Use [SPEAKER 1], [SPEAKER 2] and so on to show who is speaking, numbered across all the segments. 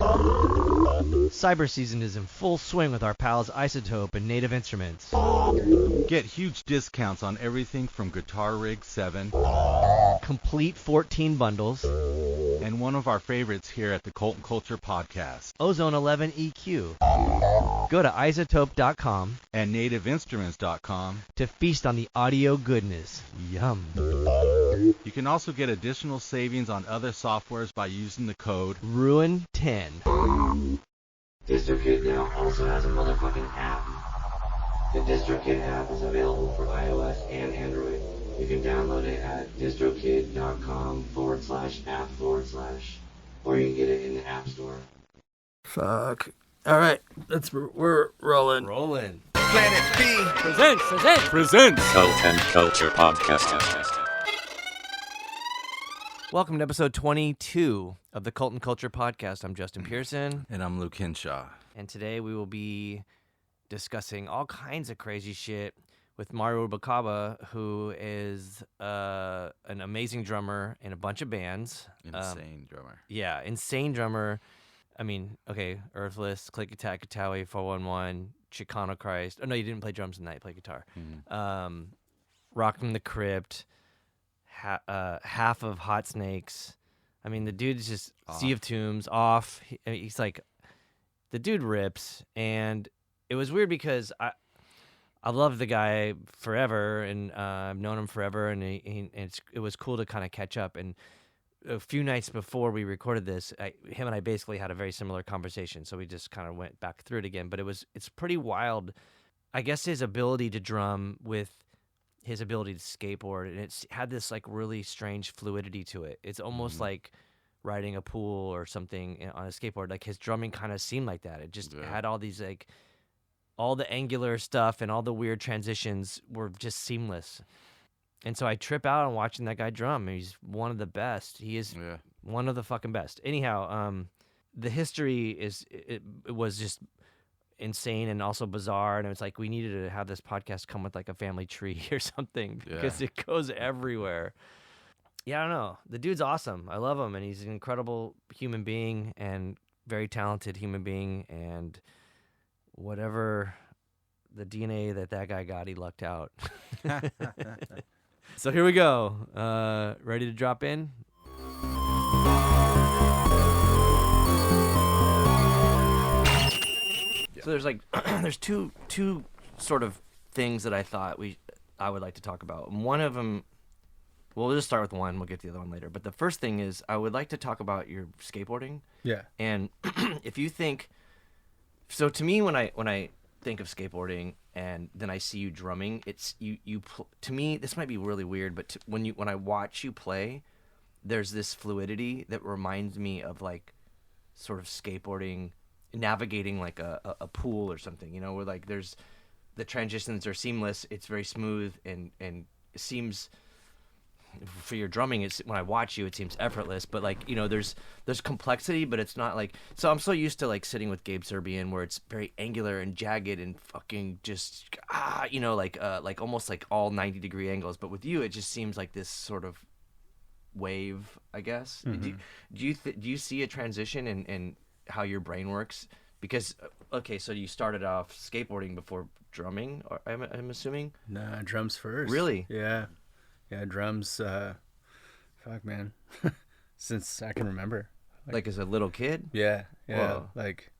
[SPEAKER 1] Cyber season is in full swing with our pals Isotope and Native Instruments.
[SPEAKER 2] Get huge discounts on everything from Guitar Rig 7,
[SPEAKER 1] Complete 14 bundles,
[SPEAKER 2] and one of our favorites here at the Cult and Culture Podcast,
[SPEAKER 1] Ozone 11 EQ. Go to isotope.com
[SPEAKER 2] and nativeinstruments.com
[SPEAKER 1] to feast on the audio goodness. Yum.
[SPEAKER 2] You can also get additional savings on other softwares by using the code
[SPEAKER 1] RUIN10.
[SPEAKER 3] DistroKid now also has a motherfucking app. The DistroKid app is available for iOS and Android. You can download it at distrokid.com/app/, or you can get it in the App Store.
[SPEAKER 4] Fuck. All right, we're rolling.
[SPEAKER 5] Planet B
[SPEAKER 1] Presents.
[SPEAKER 6] Cult and Culture Podcast.
[SPEAKER 1] Welcome to episode 22 of the Cult and Culture Podcast. I'm Justin Pearson.
[SPEAKER 2] And I'm Luke Henshaw.
[SPEAKER 1] And today we will be discussing all kinds of crazy shit with Mario Rubalcaba, who is an amazing drummer in a bunch of bands.
[SPEAKER 2] Insane drummer.
[SPEAKER 1] Yeah, insane drummer. I mean, okay, Earthless, Click Attack, Katawi, 411, Chicano Christ. Oh, no, you didn't play drums tonight. You played guitar.
[SPEAKER 2] Mm-hmm.
[SPEAKER 1] Rock from the Crypt, half of Hot Snakes. I mean, the dude's just Sea of Tombs, off. He's like, the dude rips. And it was weird because I love the guy forever, and I've known him forever, and it was cool to kind of catch up. And a few nights before we recorded this, him and I basically had a very similar conversation, so we just kind of went back through it again. But it's pretty wild. I guess his ability to drum with his ability to skateboard, and it's had this like really strange fluidity to it. It's almost like riding a pool or something on a skateboard. Like his drumming kind of seemed like that. It just had all these like, all the angular stuff and all the weird transitions were just seamless. And so I trip out on watching that guy drum. He's one of the best. He is one of the fucking best. Anyhow, the history it was just insane and also bizarre. And it was like, we needed to have this podcast come with like a family tree or something because it goes everywhere. Yeah, I don't know. The dude's awesome. I love him. And he's an incredible human being and very talented human being. And whatever the DNA that guy got, he lucked out. So here we go. Ready to drop in? So there's like there's two sort of things that I thought I would like to talk about. One of them, well, we'll just start with one. We'll get to the other one later. But the first thing is I would like to talk about your skateboarding. Yeah. And if you think, so to me when I think of skateboarding and then I see you drumming, it's to me this might be really weird, but when I watch you play, there's this fluidity that reminds me of like sort of skateboarding, navigating like a pool or something, you know, where like there's the transitions are seamless, it's very smooth, and it seems for your drumming, it's when I watch you, it seems effortless, but like, you know, there's complexity, but it's not like, so I'm so used to like sitting with Gabe Serbian where it's very angular and jagged and fucking just you know, like almost like all 90-degree angles, but with you it just seems like this sort of wave, I guess. Do you see a transition in how your brain works? Because okay, so you started off skateboarding before drumming, or I'm assuming?
[SPEAKER 4] Nah, drums first.
[SPEAKER 1] Really?
[SPEAKER 4] Yeah, drums, fuck, man, since I can remember.
[SPEAKER 1] Like as a little kid?
[SPEAKER 4] Yeah,
[SPEAKER 1] Whoa.
[SPEAKER 4] like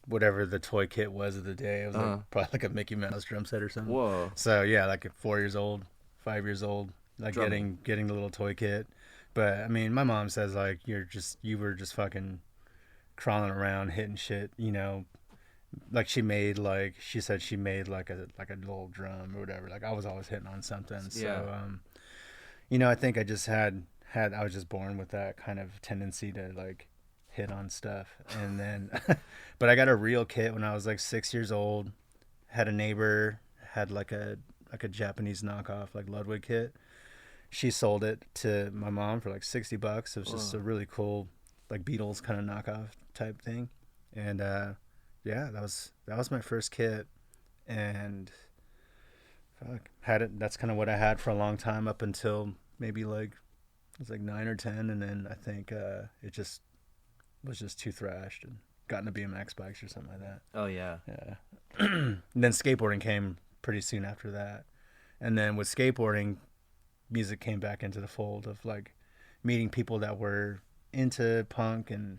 [SPEAKER 4] whatever the toy kit was of the day. It was like, probably like a Mickey Mouse drum set or something.
[SPEAKER 1] Whoa.
[SPEAKER 4] So yeah, like at 4 years old, 5 years old, like
[SPEAKER 1] Drumming.
[SPEAKER 4] getting the little toy kit. But I mean, my mom says like you were just fucking crawling around hitting shit, you know. Like she said she made like a little drum or whatever. Like I was always hitting on something. So you know, I think I just I was just born with that kind of tendency to like hit on stuff. And then but I got a real kit when I was like 6 years old. Had a neighbor had like a Japanese knockoff like Ludwig kit. She sold it to my mom for like $60. It was just a really cool like Beatles kind of knockoff type thing. And yeah, that was my first kit, and had it. That's kind of what I had for a long time up until maybe like it was like 9 or 10, and then I think it just was just too thrashed and got into BMX bikes or something like that.
[SPEAKER 1] Oh yeah.
[SPEAKER 4] Yeah. And then skateboarding came pretty soon after that. And then with skateboarding, music came back into the fold of like meeting people that were into punk and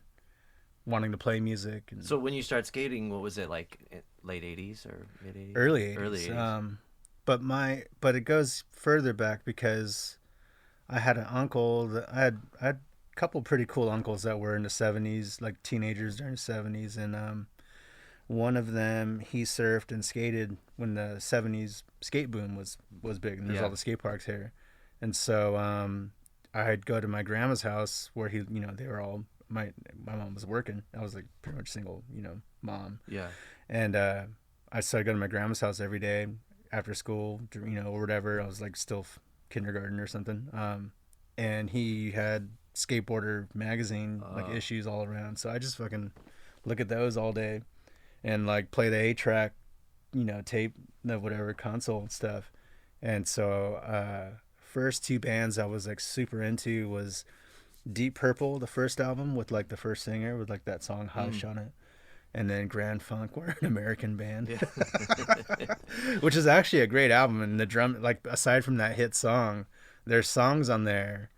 [SPEAKER 4] wanting to play music. And
[SPEAKER 1] So when you start skating, what was it like? Late 80s or mid 80s?
[SPEAKER 4] early 80s.
[SPEAKER 1] Early 80s.
[SPEAKER 4] But it goes further back because I had an uncle that I had a couple pretty cool uncles that were in the 70s, like teenagers during the 70s, and one of them, he surfed and skated when the 70s skate boom was big, and there's all the skate parks here. And so I'd go to my grandma's house where they were all, my mom was working. I was like pretty much single, mom.
[SPEAKER 1] Yeah.
[SPEAKER 4] And I started going to my grandma's house every day after school, or whatever. I was like still kindergarten or something. And he had skateboarder magazine like issues all around. So I just fucking look at those all day and like play the 8-track, tape, whatever console and stuff. And so first two bands I was like super into was Deep Purple, the first album with like the first singer with like that song Hush on it. And then Grand Funk were an American band, which is actually a great album. And the drum, like aside from that hit song, there's songs on there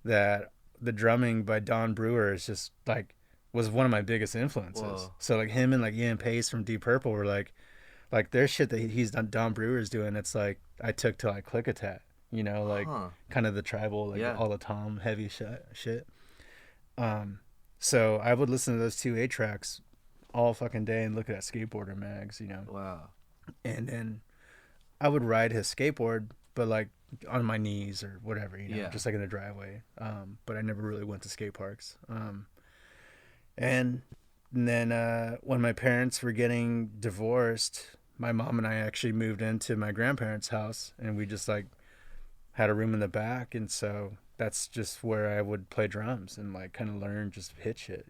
[SPEAKER 4] that the drumming by Don Brewer is just like was one of my biggest influences. Whoa. So like him and like Ian Pace from Deep Purple were like there's shit that he's done. Don Brewer's doing. It's like I took to like Clickatat, kind of the tribal, like all the Tom heavy shit. So I would listen to those two 8-tracks all fucking day and look at skateboarder mags,
[SPEAKER 1] Wow.
[SPEAKER 4] And then I would ride his skateboard, but like on my knees or whatever, just like in the driveway. But I never really went to skate parks. And then when my parents were getting divorced, my mom and I actually moved into my grandparents' house, and we just like had a room in the back, and so that's just where I would play drums and like kind of learn just hit shit,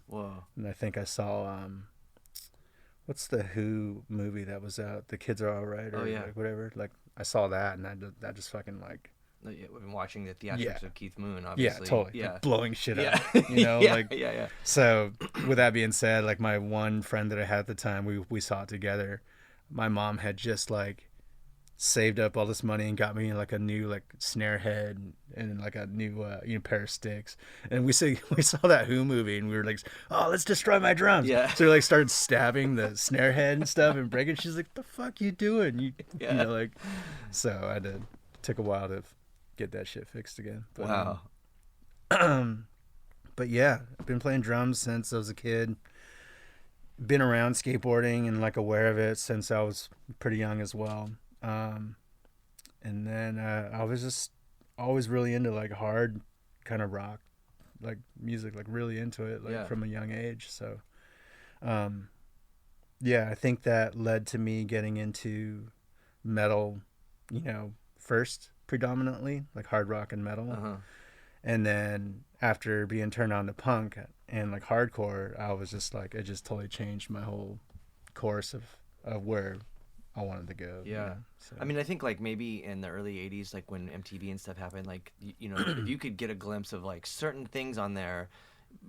[SPEAKER 1] Whoa.
[SPEAKER 4] And I think I saw what's the Who movie that was out? The Kids Are All Right, or like whatever. Like I saw that, and that just fucking like.
[SPEAKER 1] Yeah, we've been watching the theatrics of Keith Moon, obviously.
[SPEAKER 4] Yeah, totally.
[SPEAKER 1] Yeah.
[SPEAKER 4] Like blowing shit up.
[SPEAKER 1] Yeah.
[SPEAKER 4] So with that being said, like my one friend that I had at the time, we saw it together. My mom had just like saved up all this money and got me like a new like snare head and like a new pair of sticks. And we saw that Who movie, and we were like, oh, let's destroy my drums.
[SPEAKER 1] Yeah.
[SPEAKER 4] So we like started stabbing the snare head and stuff and breaking. She's like, the fuck you doing? So I did. Took a while to get that shit fixed again. But,
[SPEAKER 1] wow.
[SPEAKER 4] But yeah, I've been playing drums since I was a kid. Been around skateboarding and like aware of it since I was pretty young as well. And then I was just always really into like hard kind of rock, like music, like really into it, like from a young age. So, I think that led to me getting into metal, first predominantly, like hard rock and metal. And then after being turned on to punk and like hardcore, I was just like, it just totally changed my whole course of where I wanted to go.
[SPEAKER 1] Yeah.
[SPEAKER 4] So.
[SPEAKER 1] I mean, I think like maybe in the early 80s, like when MTV and stuff happened, like, if you could get a glimpse of like certain things on there,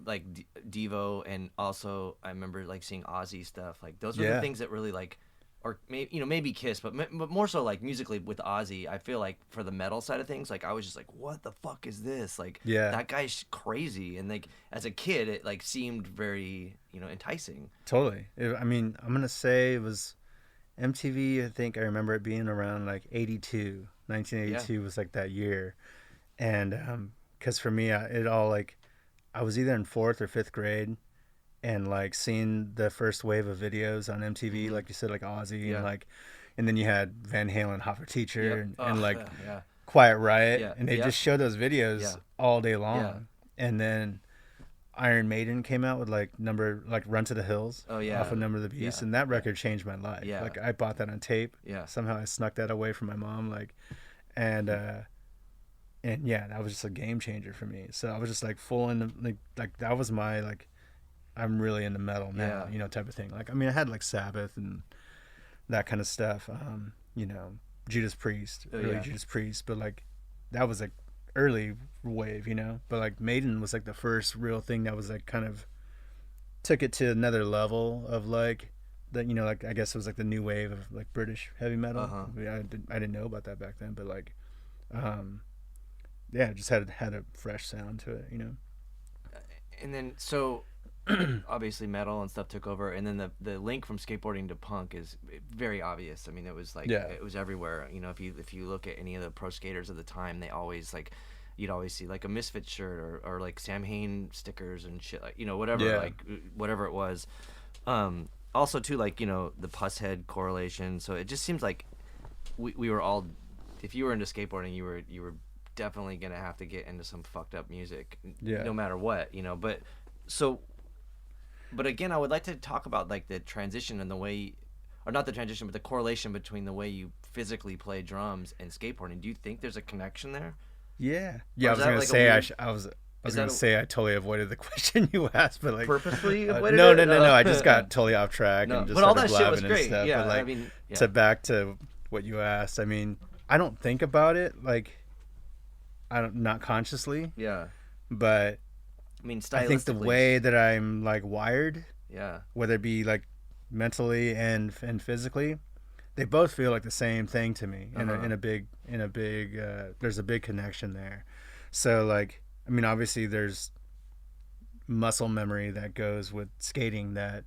[SPEAKER 1] like Devo, and also I remember like seeing Ozzy stuff, like those were the things that really like, or maybe Kiss, but more so like musically with Ozzy, I feel like for the metal side of things, like I was just like, what the fuck is this? Like, that guy's crazy. And like as a kid, it like seemed very, enticing.
[SPEAKER 4] Totally. I mean, I'm going to say it was MTV. I think I remember it being around like 1982 was like that year. And because for me, it all like, I was either in 4th or 5th grade. And like seeing the first wave of videos on MTV, like you said, like Ozzy, and then you had Van Halen, Hot for Teacher, and like Quiet Riot, and they just showed those videos all day long. And then Iron Maiden came out with like Run to the Hills, off of Number of the Beast, and that record changed my life. Like I bought that on tape. Somehow I snuck that away from my mom, and that was just a game changer for me. So I was just like full into like that was my like. I'm really into metal now, type of thing. Like, I mean, I had like Sabbath and that kind of stuff, Judas Priest, Judas Priest, but like that was like early wave, but like Maiden was like the first real thing that was like kind of took it to another level of like the, you know, like I guess it was like the new wave of like British heavy metal. I didn't know about that back then, but like yeah, it just had a fresh sound to it, you know.
[SPEAKER 1] And then so obviously metal and stuff took over, and then the link from skateboarding to punk is very obvious. I mean, it was like it was everywhere. You know, if you look at any of the pro skaters of the time, they always like, you'd always see like a Misfit shirt or like Sam Hain stickers and shit, like, you know, whatever, like whatever it was. Also too, like, you know, the puss head correlation. So it just seems like we were all, if you were into skateboarding, you were definitely gonna have to get into some fucked up music, no matter what, you know. But again, I would like to talk about like the transition and the way, or not the transition, but the correlation between the way you physically play drums and skateboarding. Do you think there's a connection there?
[SPEAKER 4] Yeah. I was gonna say I was gonna say I totally avoided the question you asked, but like
[SPEAKER 1] purposely avoided
[SPEAKER 4] no,
[SPEAKER 1] it?
[SPEAKER 4] No. I just got totally off track and just
[SPEAKER 1] but all
[SPEAKER 4] started
[SPEAKER 1] that shit was
[SPEAKER 4] blabbing and
[SPEAKER 1] great.
[SPEAKER 4] stuff.
[SPEAKER 1] Yeah,
[SPEAKER 4] but like,
[SPEAKER 1] I mean,
[SPEAKER 4] to back to what you asked, I mean, I don't think about it like, not consciously.
[SPEAKER 1] Yeah.
[SPEAKER 4] But
[SPEAKER 1] I mean,
[SPEAKER 4] I think the way that I'm like wired, whether it be like mentally and physically, they both feel like the same thing to me in a big there's a big connection there. So like, I mean, obviously there's muscle memory that goes with skating that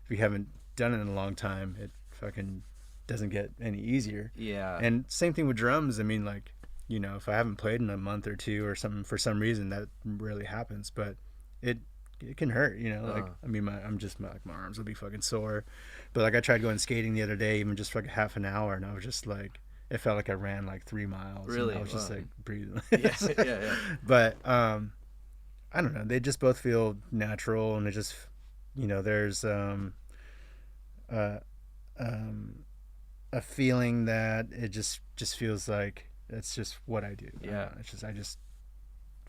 [SPEAKER 4] if you haven't done it in a long time, it fucking doesn't get any easier. Yeah. And same thing with drums. I mean, like, you know, if I haven't played in a month or two or something, for some reason that rarely happens, but it can hurt, you know. Like, I mean, my arms will be fucking sore. But like, I tried going skating the other day, even just for like half an hour, and I was just like, it felt like I ran like 3 miles. Really? I was just like breathing. Yeah. But I don't know. They just both feel natural, and it just, you know, there's a feeling that it just feels like it's just what I do. Yeah. It's just, I just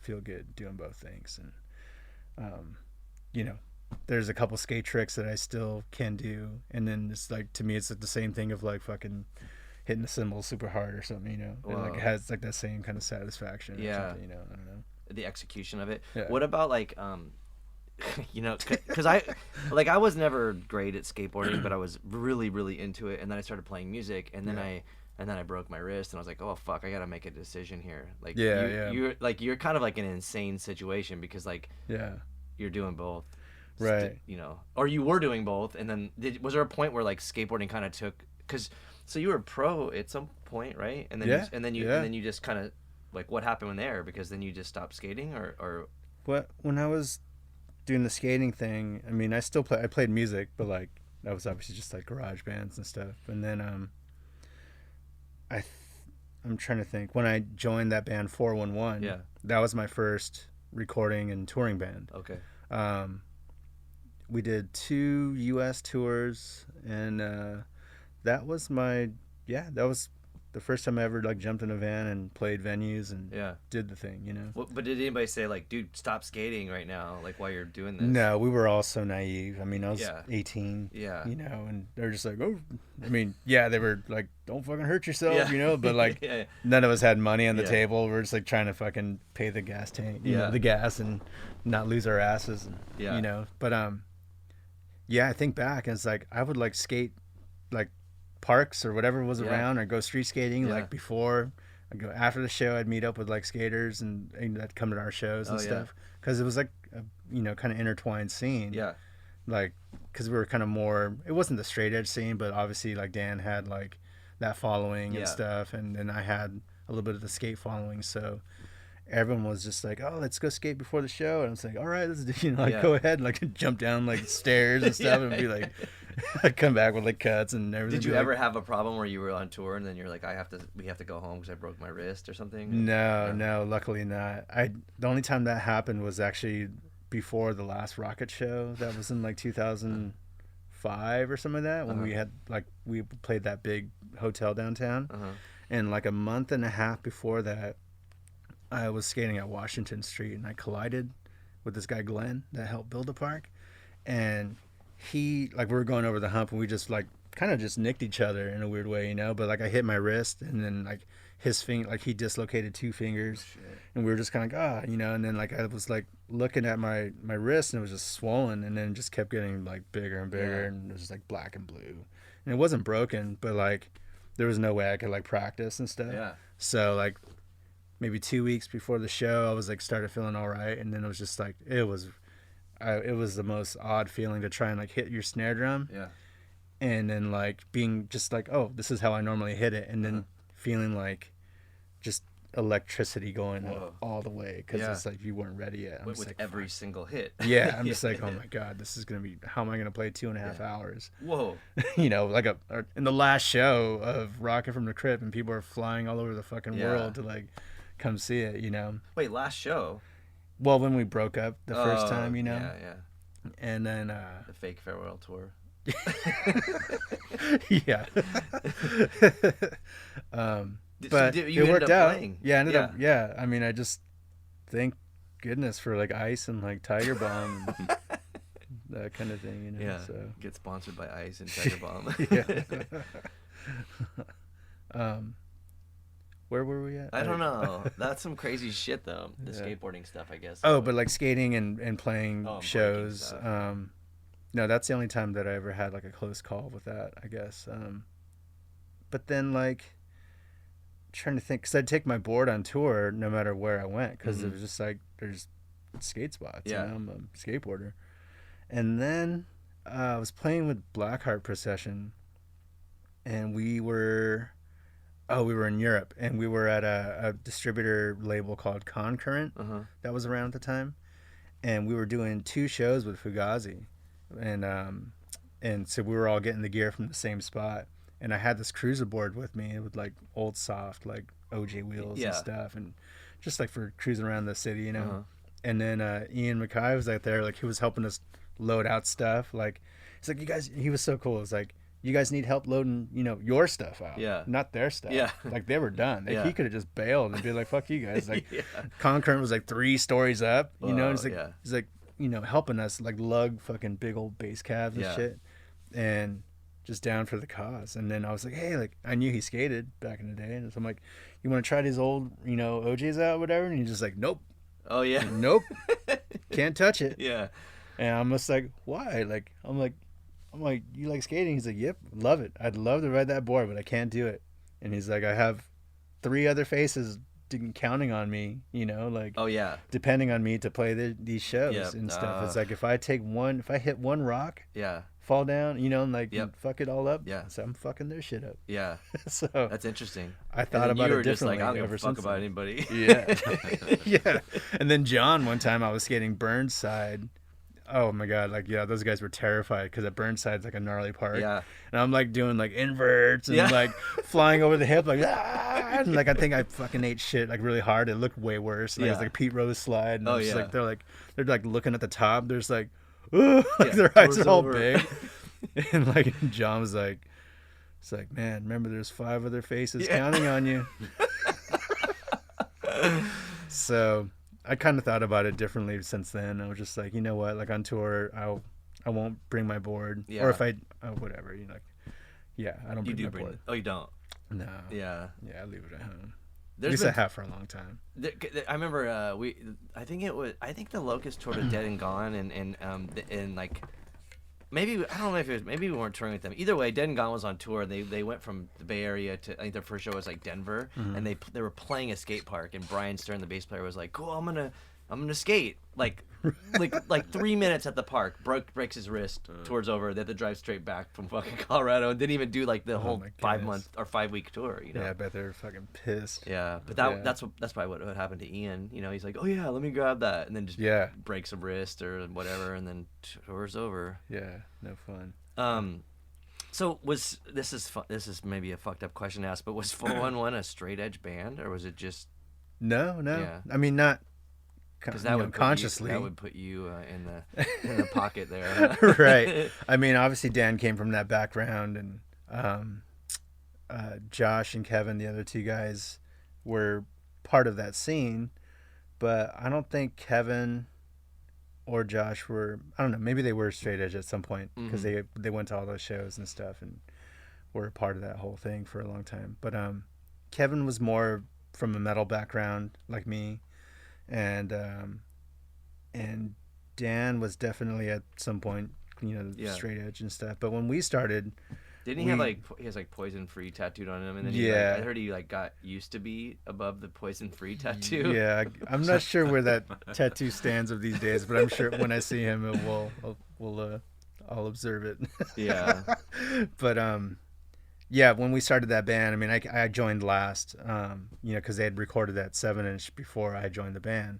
[SPEAKER 4] feel good doing both things. And, you know, there's a couple skate tricks that I still can do. And then it's like, to me, it's like the same thing of like fucking hitting the cymbals super hard or something, you know. And like, it has like that same kind of satisfaction. Or something, you know, I don't know.
[SPEAKER 1] The execution of it. Yeah. What about like, you know, because I was never great at skateboarding, but I was really, really into it. And then I started playing music, and then I broke my wrist, and I was like, oh fuck, I gotta make a decision here. Like, you're kind of like in an insane situation because like, you're doing both, right? You know, or you were doing both, and then was there a point where like skateboarding kind of took, so you were pro at some point, right? And then and then you just kind of like, what happened there? Because then you just stopped skating, or
[SPEAKER 4] what? When I was doing the skating thing, I mean, I played music, but like that was obviously just like garage bands and stuff. And then I'm trying to think, when I joined that band 411, that was my first recording and touring band. Okay. We did 2 US tours, and that was the first time I ever like jumped in a van and played venues and did the thing, you know.
[SPEAKER 1] But did anybody say like, dude, stop skating right now, like while you're doing this?
[SPEAKER 4] No, we were all so naive. I mean, I was 18, you know, and they're just like, oh, I mean, they were like, don't fucking hurt yourself, you know, but like none of us had money on the table. We're just like trying to fucking pay the gas tank, you know, the gas, and not lose our asses, and, you know. But I think back, and it's like I would like skate like parks or whatever was around, or go street skating like before. I'd go after the show. I'd meet up with like skaters and that'd come to our shows and stuff, because it was like a, you know, kind of intertwined scene. Like, because we were kind of more, it wasn't the straight edge scene, but obviously like Dan had like that following and stuff, and then I had a little bit of the skate following, so everyone was just like, oh, let's go skate before the show, and I was like, all right, let's do, you know, like go ahead and like jump down like stairs and stuff, and be like, I'd come back with like cuts and everything.
[SPEAKER 1] Did you ever have a problem where you were on tour and then you're like, we have to go home because I broke my wrist or something?
[SPEAKER 4] No, luckily not. The only time that happened was actually before the last Rocket show. That was in like 2005 or something like that, when we had like, we played that big hotel downtown, and like a month and a half before that, I was skating at Washington Street, and I collided with this guy Glenn that helped build the park, and he, like, we were going over the hump, and we just like kind of just nicked each other in a weird way, you know. But like, I hit my wrist, and then like his finger, like he dislocated 2 fingers, and we were just kind of like, and then like I was like looking at my wrist, and it was just swollen, and then it just kept getting like bigger and bigger, and it was just like black and blue, and it wasn't broken, but like there was no way I could like practice and stuff.
[SPEAKER 1] Yeah.
[SPEAKER 4] So like maybe 2 weeks before the show, I was like started feeling all right, and then it was just like it was the most odd feeling to try and like hit your snare drum.
[SPEAKER 1] Yeah.
[SPEAKER 4] And then like being just like, oh, this is how I normally hit it, and then feeling like just electricity going all the way, because it's like you weren't ready yet.
[SPEAKER 1] With
[SPEAKER 4] like,
[SPEAKER 1] every single hit.
[SPEAKER 4] Yeah, I'm just like, oh my god, this is gonna be. How am I gonna play 2.5 hours?
[SPEAKER 1] Whoa.
[SPEAKER 4] Like in the last show of Rockin' from the Crypt, and people are flying all over the fucking world to like come see it.
[SPEAKER 1] Wait, last show?
[SPEAKER 4] Well, when we broke up the first time,
[SPEAKER 1] Yeah.
[SPEAKER 4] And then
[SPEAKER 1] The fake farewell tour.
[SPEAKER 4] yeah. But
[SPEAKER 1] you
[SPEAKER 4] it worked
[SPEAKER 1] ended up
[SPEAKER 4] out.
[SPEAKER 1] playing.
[SPEAKER 4] Yeah, I ended up. Yeah, I mean, I just thank goodness for like Ice and like Tiger Balm, and that kind of thing.
[SPEAKER 1] Yeah.
[SPEAKER 4] So.
[SPEAKER 1] Get sponsored by Ice and Tiger Balm.
[SPEAKER 4] Yeah. Where were we at?
[SPEAKER 1] I don't know. That's some crazy shit though. The skateboarding stuff, I guess.
[SPEAKER 4] Oh, but like skating and playing shows.
[SPEAKER 1] Breaking
[SPEAKER 4] No, that's the only time that I ever had like a close call with that, I guess. But then like trying to think, because I'd take my board on tour no matter where I went, because it was just like there's skate spots.
[SPEAKER 1] Yeah.
[SPEAKER 4] I'm a skateboarder. And then I was playing with Blackheart Procession, and we were in Europe, and we were at a distributor label called Concurrent that was around at the time, and we were doing 2 shows with Fugazi. And so we were all getting the gear from the same spot, and I had this cruiser board with me with like old soft like OJ wheels and stuff, and just like for cruising around the city, And then Ian Mackay was out there, like he was helping us load out stuff. Like he's like, you guys, he was so cool. It's like, you guys need help loading, your stuff out, not their stuff.
[SPEAKER 1] Yeah.
[SPEAKER 4] Like they were done. Like, he could have just bailed and be like, fuck you guys. Like Concurrent was like 3 stories up, and he's like, helping us like lug fucking big old bass cabs and shit, and just down for the cause. And then I was like, hey, like I knew he skated back in the day, and so I'm like, you want to try these old OJs out, whatever? And he's just like, nope.
[SPEAKER 1] Oh yeah.
[SPEAKER 4] Nope. Can't touch it.
[SPEAKER 1] Yeah.
[SPEAKER 4] And I'm just like, why? Like I'm like, you like skating? He's like, yep, love it. I'd love to ride that board, but I can't do it. And he's like, I have 3 other faces counting on me, like,
[SPEAKER 1] oh yeah,
[SPEAKER 4] depending on me to play these shows and stuff. It's like if I hit one rock, fall down, and like fuck it all up, so I'm fucking their shit up.
[SPEAKER 1] Yeah.
[SPEAKER 4] So
[SPEAKER 1] that's interesting.
[SPEAKER 4] I thought about it differently.
[SPEAKER 1] Just like, I don't give a fuck about anybody.
[SPEAKER 4] Yeah. Yeah. And then John, one time I was skating Burnside. Oh my god, like those guys were terrified, because at Burnside's like a gnarly park.
[SPEAKER 1] Yeah.
[SPEAKER 4] And I'm like doing like inverts and like flying over the hip, like and like I think I fucking ate shit like really hard. It looked way worse. Like, it was like a Pete Rose slide, and they're like looking at the top. There's like, like their eyes are all big. And like John was like, it's like, man, remember there's 5 other faces counting on you. So I kind of thought about it differently since then. I was just like, you know what, like on tour, I won't bring my board, or if I whatever, like, I don't bring my board.
[SPEAKER 1] Oh, you don't?
[SPEAKER 4] No.
[SPEAKER 1] Yeah,
[SPEAKER 4] I leave it at home. At least I have for a long time.
[SPEAKER 1] I remember I think the Locust toured with Dead and Gone, and like maybe, I don't know if it was, maybe we weren't touring with them. Either way, Dead and Gone was on tour. They went from the Bay Area to, I think their first show was like Denver, and they were playing a skate park, and Brian Stern, the bass player, was like, cool, I'm gonna skate like 3 minutes at the park, breaks his wrist, tour's over. They had to drive straight back from fucking Colorado, and didn't even do like the whole 5-month or 5-week tour.
[SPEAKER 4] Yeah, I bet they're fucking pissed.
[SPEAKER 1] Yeah, but that's probably what happened to Ian. He's like, oh yeah, let me grab that, and then just breaks a wrist or whatever, and then tour's over.
[SPEAKER 4] Yeah, no fun.
[SPEAKER 1] So this is maybe a fucked up question to ask, but was 411 a straight edge band, or was it just?
[SPEAKER 4] No.
[SPEAKER 1] Yeah.
[SPEAKER 4] I mean, not.
[SPEAKER 1] Because that would
[SPEAKER 4] consciously
[SPEAKER 1] put you in the pocket there.
[SPEAKER 4] Right. I mean, obviously Dan came from that background, and Josh and Kevin, the other 2 guys, were part of that scene, but I don't think Kevin or Josh were. I don't know. Maybe they were straight edge at some point, because they went to all those shows and stuff and were a part of that whole thing for a long time. But Kevin was more from a metal background like me, and Dan was definitely at some point, straight edge and stuff. But when we started,
[SPEAKER 1] didn't he have he has like poison free tattooed on him, and then I heard he like got used to be above the poison free tattoo.
[SPEAKER 4] Yeah, I'm not sure where that tattoo stands of these days, but I'm sure when I see him, I'll observe it.
[SPEAKER 1] Yeah.
[SPEAKER 4] But yeah, when we started that band, I mean, I joined last, because they had recorded that 7-inch before I joined the band,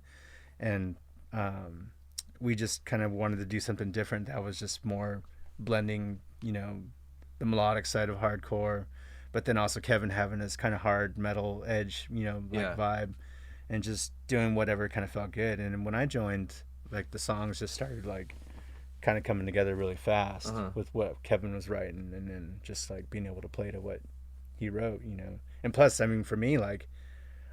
[SPEAKER 4] and we just kind of wanted to do something different that was just more blending, the melodic side of hardcore, but then also Kevin having this kind of hard metal edge, vibe, and just doing whatever kind of felt good. And when I joined, like the songs just started like kind of coming together really fast with what Kevin was writing, and then just like being able to play to what he wrote, And plus, I mean, for me, like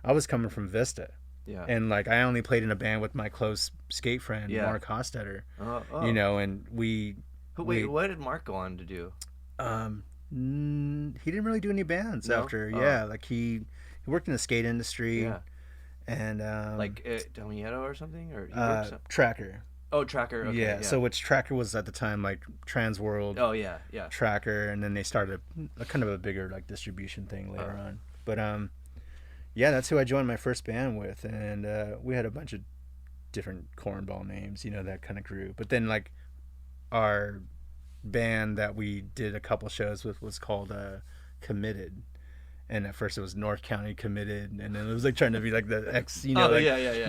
[SPEAKER 4] I was coming from Vista.
[SPEAKER 1] Yeah.
[SPEAKER 4] And like I only played in a band with my close skate friend, Mark Hostetter. And we
[SPEAKER 1] Wait, what did Mark go on to do?
[SPEAKER 4] He didn't really do any bands after. Like he worked in the skate industry.
[SPEAKER 1] Yeah.
[SPEAKER 4] And
[SPEAKER 1] like Del Nieto or something, or
[SPEAKER 4] Tracker.
[SPEAKER 1] Oh, Tracker. Okay,
[SPEAKER 4] yeah. So which Tracker was at the time like Trans World.
[SPEAKER 1] Oh yeah.
[SPEAKER 4] Tracker, and then they started a kind of a bigger like distribution thing later on. But yeah, that's who I joined my first band with, and we had a bunch of different cornball names, that kind of grew. But then like our band that we did a couple shows with was called Committed, and at first it was North County Committed, and then it was like trying to be like the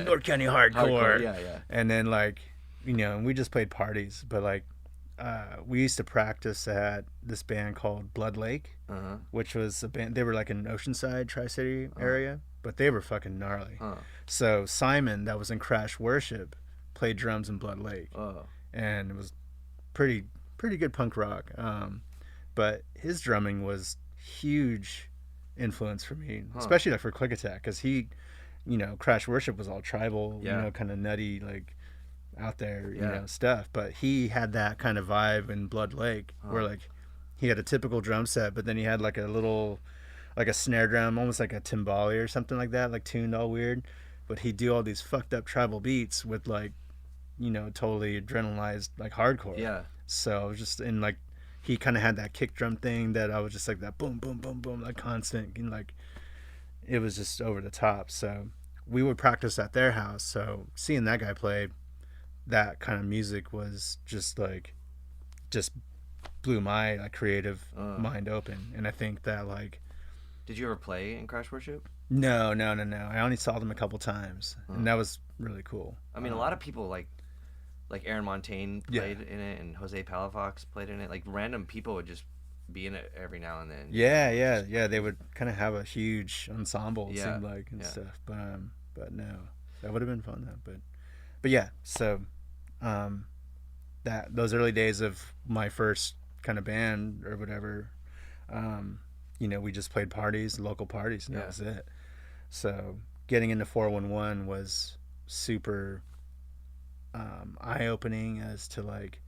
[SPEAKER 4] North County hardcore.
[SPEAKER 1] Yeah.
[SPEAKER 4] And then like and we just played parties, but like we used to practice at this band called Blood Lake, which was a band. They were like in Oceanside, Tri-City area, but they were fucking gnarly. So Simon, that was in Crash Worship, played drums in Blood Lake, and it was pretty good punk rock. But his drumming was huge influence for me, especially like for Click Attack, because he, Crash Worship was all tribal, kind of nutty, like out there, stuff. But he had that kind of vibe in Blood Lake, where like he had a typical drum set, but then he had like a little, like a snare drum, almost like a timbali or something like that, like tuned all weird. But he'd do all these fucked up tribal beats with like, totally adrenalized like hardcore.
[SPEAKER 1] Yeah.
[SPEAKER 4] So it was just in like, he kind of had that kick drum thing that I was just like that boom, boom, boom, boom, like constant, and like it was just over the top. So we would practice at their house. So seeing that guy play that kind of music was just blew my like creative mind open. And I think that like,
[SPEAKER 1] did you ever play in Crash Worship?
[SPEAKER 4] No. I only saw them a couple times, and that was really cool.
[SPEAKER 1] I mean, a lot of people like Aaron Montaigne played in it, and Jose Palafox played in it. Like random people would just be in it every now and then.
[SPEAKER 4] Yeah. They would kind of have a huge ensemble, it seemed like, and stuff. But no, that would have been fun though. But yeah. So, those early days of my first kind of band or whatever, we just played parties, local parties, and that was it. So getting into 411 was super eye-opening as to like,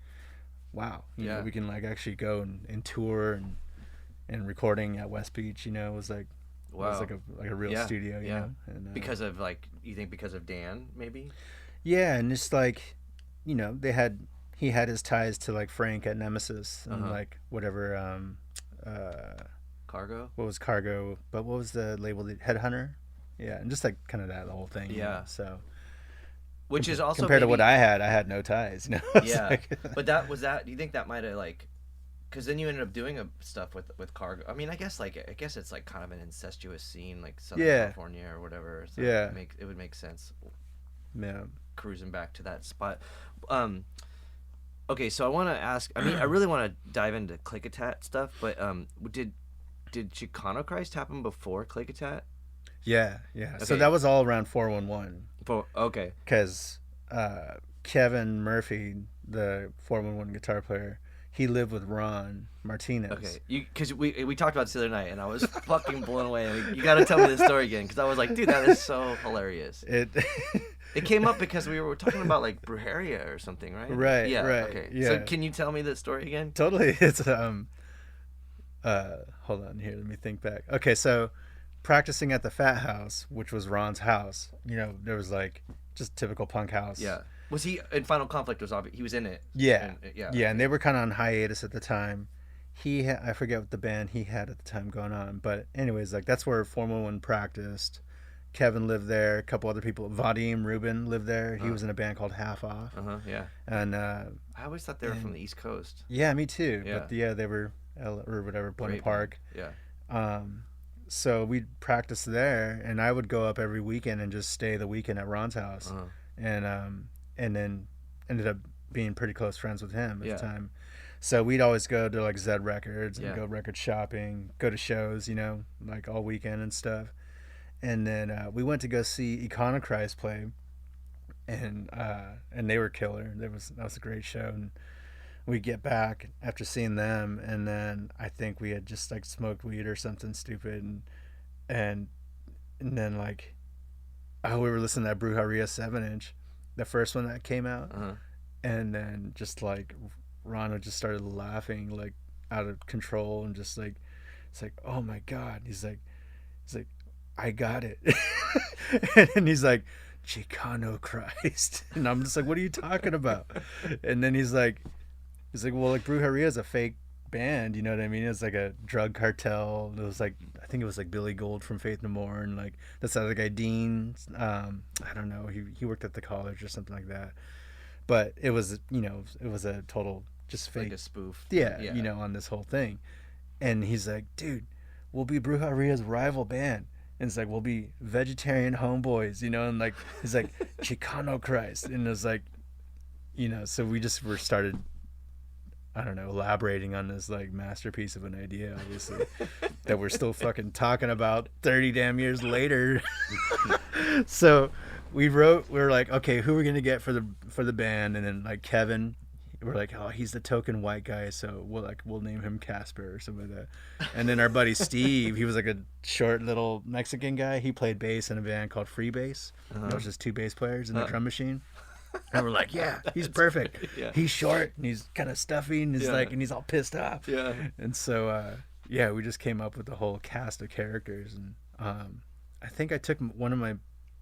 [SPEAKER 4] wow, we can like actually go and tour and recording at West Beach, was like, wow. It was like a real studio, know. And,
[SPEAKER 1] because of like, you think because of Dan maybe? Yeah,
[SPEAKER 4] and just like, he had his ties to like Frank at Nemesis and like whatever.
[SPEAKER 1] Cargo.
[SPEAKER 4] What was Cargo? But what was the label? Headhunter. Yeah, and just like kind of that whole thing.
[SPEAKER 1] Yeah.
[SPEAKER 4] So.
[SPEAKER 1] Which is also
[SPEAKER 4] compared to what I had no ties.
[SPEAKER 1] Yeah, but do you think that might have like, because then you ended up doing stuff with Cargo. I mean, I guess it's like kind of an incestuous scene, like Southern California or whatever. So it would make sense.
[SPEAKER 4] Yeah,
[SPEAKER 1] cruising back to that spot. Okay, so I want to ask. I mean, I really want to dive into Click Attack stuff, but did Chicano Christ happen before Click Attack?
[SPEAKER 4] Yeah. Okay. So that was all around 411.
[SPEAKER 1] Okay.
[SPEAKER 4] Because Kevin Murphy, the 411 guitar player, he lived with Ron Martinez.
[SPEAKER 1] Okay. Because we talked about this the other night, and I was fucking blown away. You got to tell me this story again, because I was like, dude, that is so hilarious. It came up because we were talking about like Brujeria or something, right?
[SPEAKER 4] Right.
[SPEAKER 1] Yeah.
[SPEAKER 4] Right.
[SPEAKER 1] Okay.
[SPEAKER 4] Yeah.
[SPEAKER 1] So can you tell me this story again?
[SPEAKER 4] Totally. It's hold on here. Let me think back. Okay, so practicing at the Fat House, which was Ron's house. You know, there was like just typical punk house.
[SPEAKER 1] Yeah. Was he in Final Conflict? He was in it.
[SPEAKER 4] Yeah.
[SPEAKER 1] Yeah.
[SPEAKER 4] Yeah, and they were kind of on hiatus at the time. I forget what the band he had at the time going on, but anyways, like that's where Formal One practiced. Kevin lived there. A couple other people. Vadim Rubin lived there. He was in a band called Half Off.
[SPEAKER 1] Yeah.
[SPEAKER 4] And
[SPEAKER 1] I always thought they were from the East Coast.
[SPEAKER 4] yeah, me too.
[SPEAKER 1] Yeah.
[SPEAKER 4] But yeah, they were or whatever, Bunny Park.
[SPEAKER 1] Yeah.
[SPEAKER 4] So we'd practice there, and I would go up every weekend and just stay the weekend at Ron's house, and then ended up being pretty close friends with him at the time. So we'd always go to like Zed Records and go record shopping, go to shows, you know, like all weekend and stuff. And then we went to go see Iconoclast play, and they were killer. That was a great show. And we get back after seeing them, and then I think we had just like smoked weed or something stupid, and then like we were listening to that Brujeria 7-inch, the first one that came out, and then just like Ron just started laughing like out of control, and just like it's like, oh my god, he's like I got it. And he's like, Chicano Christ. And I'm just like, what are you talking about? And then he's like, well, like Brujeria is a fake band, you know what I mean? It's like a drug cartel. It was like, I think it was like Billy Gold from Faith No More, and like that's the other guy, Dean. I don't know. He worked at the college or something like that. But it was, you know, it was a total just fake.
[SPEAKER 1] Like a spoof.
[SPEAKER 4] Yeah, you know, on this whole thing. And he's like, dude, we'll be Brujeria's rival band. And it's like, we'll be vegetarian homeboys, you know, and like, he's like, Chicano Christ. And it was like, you know, so we just started, I don't know, elaborating on this like masterpiece of an idea, obviously, that we're still fucking talking about 30 damn years later. So we were like, okay, who are we going to get for the band? And then like Kevin, we're like, oh, he's the token white guy, so we'll name him Casper or something like that. And then our buddy Steve, he was like a short little Mexican guy. He played bass in a band called Freebase. It was just two bass players in the drum machine. And we're like, yeah, he's perfect. He's short and he's kind of stuffy and he's like, and he's all pissed off. Yeah. And so we just came up with the whole cast of characters. And I think I took one of my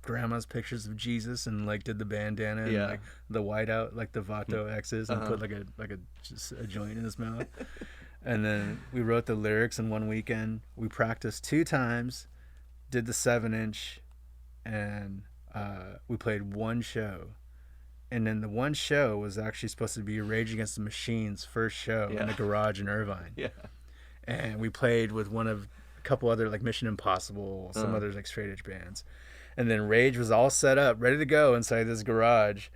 [SPEAKER 4] grandma's pictures of Jesus and like did the bandana and like the whiteout, like the Vato X's, and put like a joint in his mouth. And then we wrote the lyrics in one weekend. We practiced 2 times, did the 7-inch, and we played one show. And then the one show was actually supposed to be Rage Against the Machine's first show in the garage in Irvine. Yeah. And we played with a couple other like Mission Impossible, some other like straight edge bands. And then Rage was all set up, ready to go inside this garage,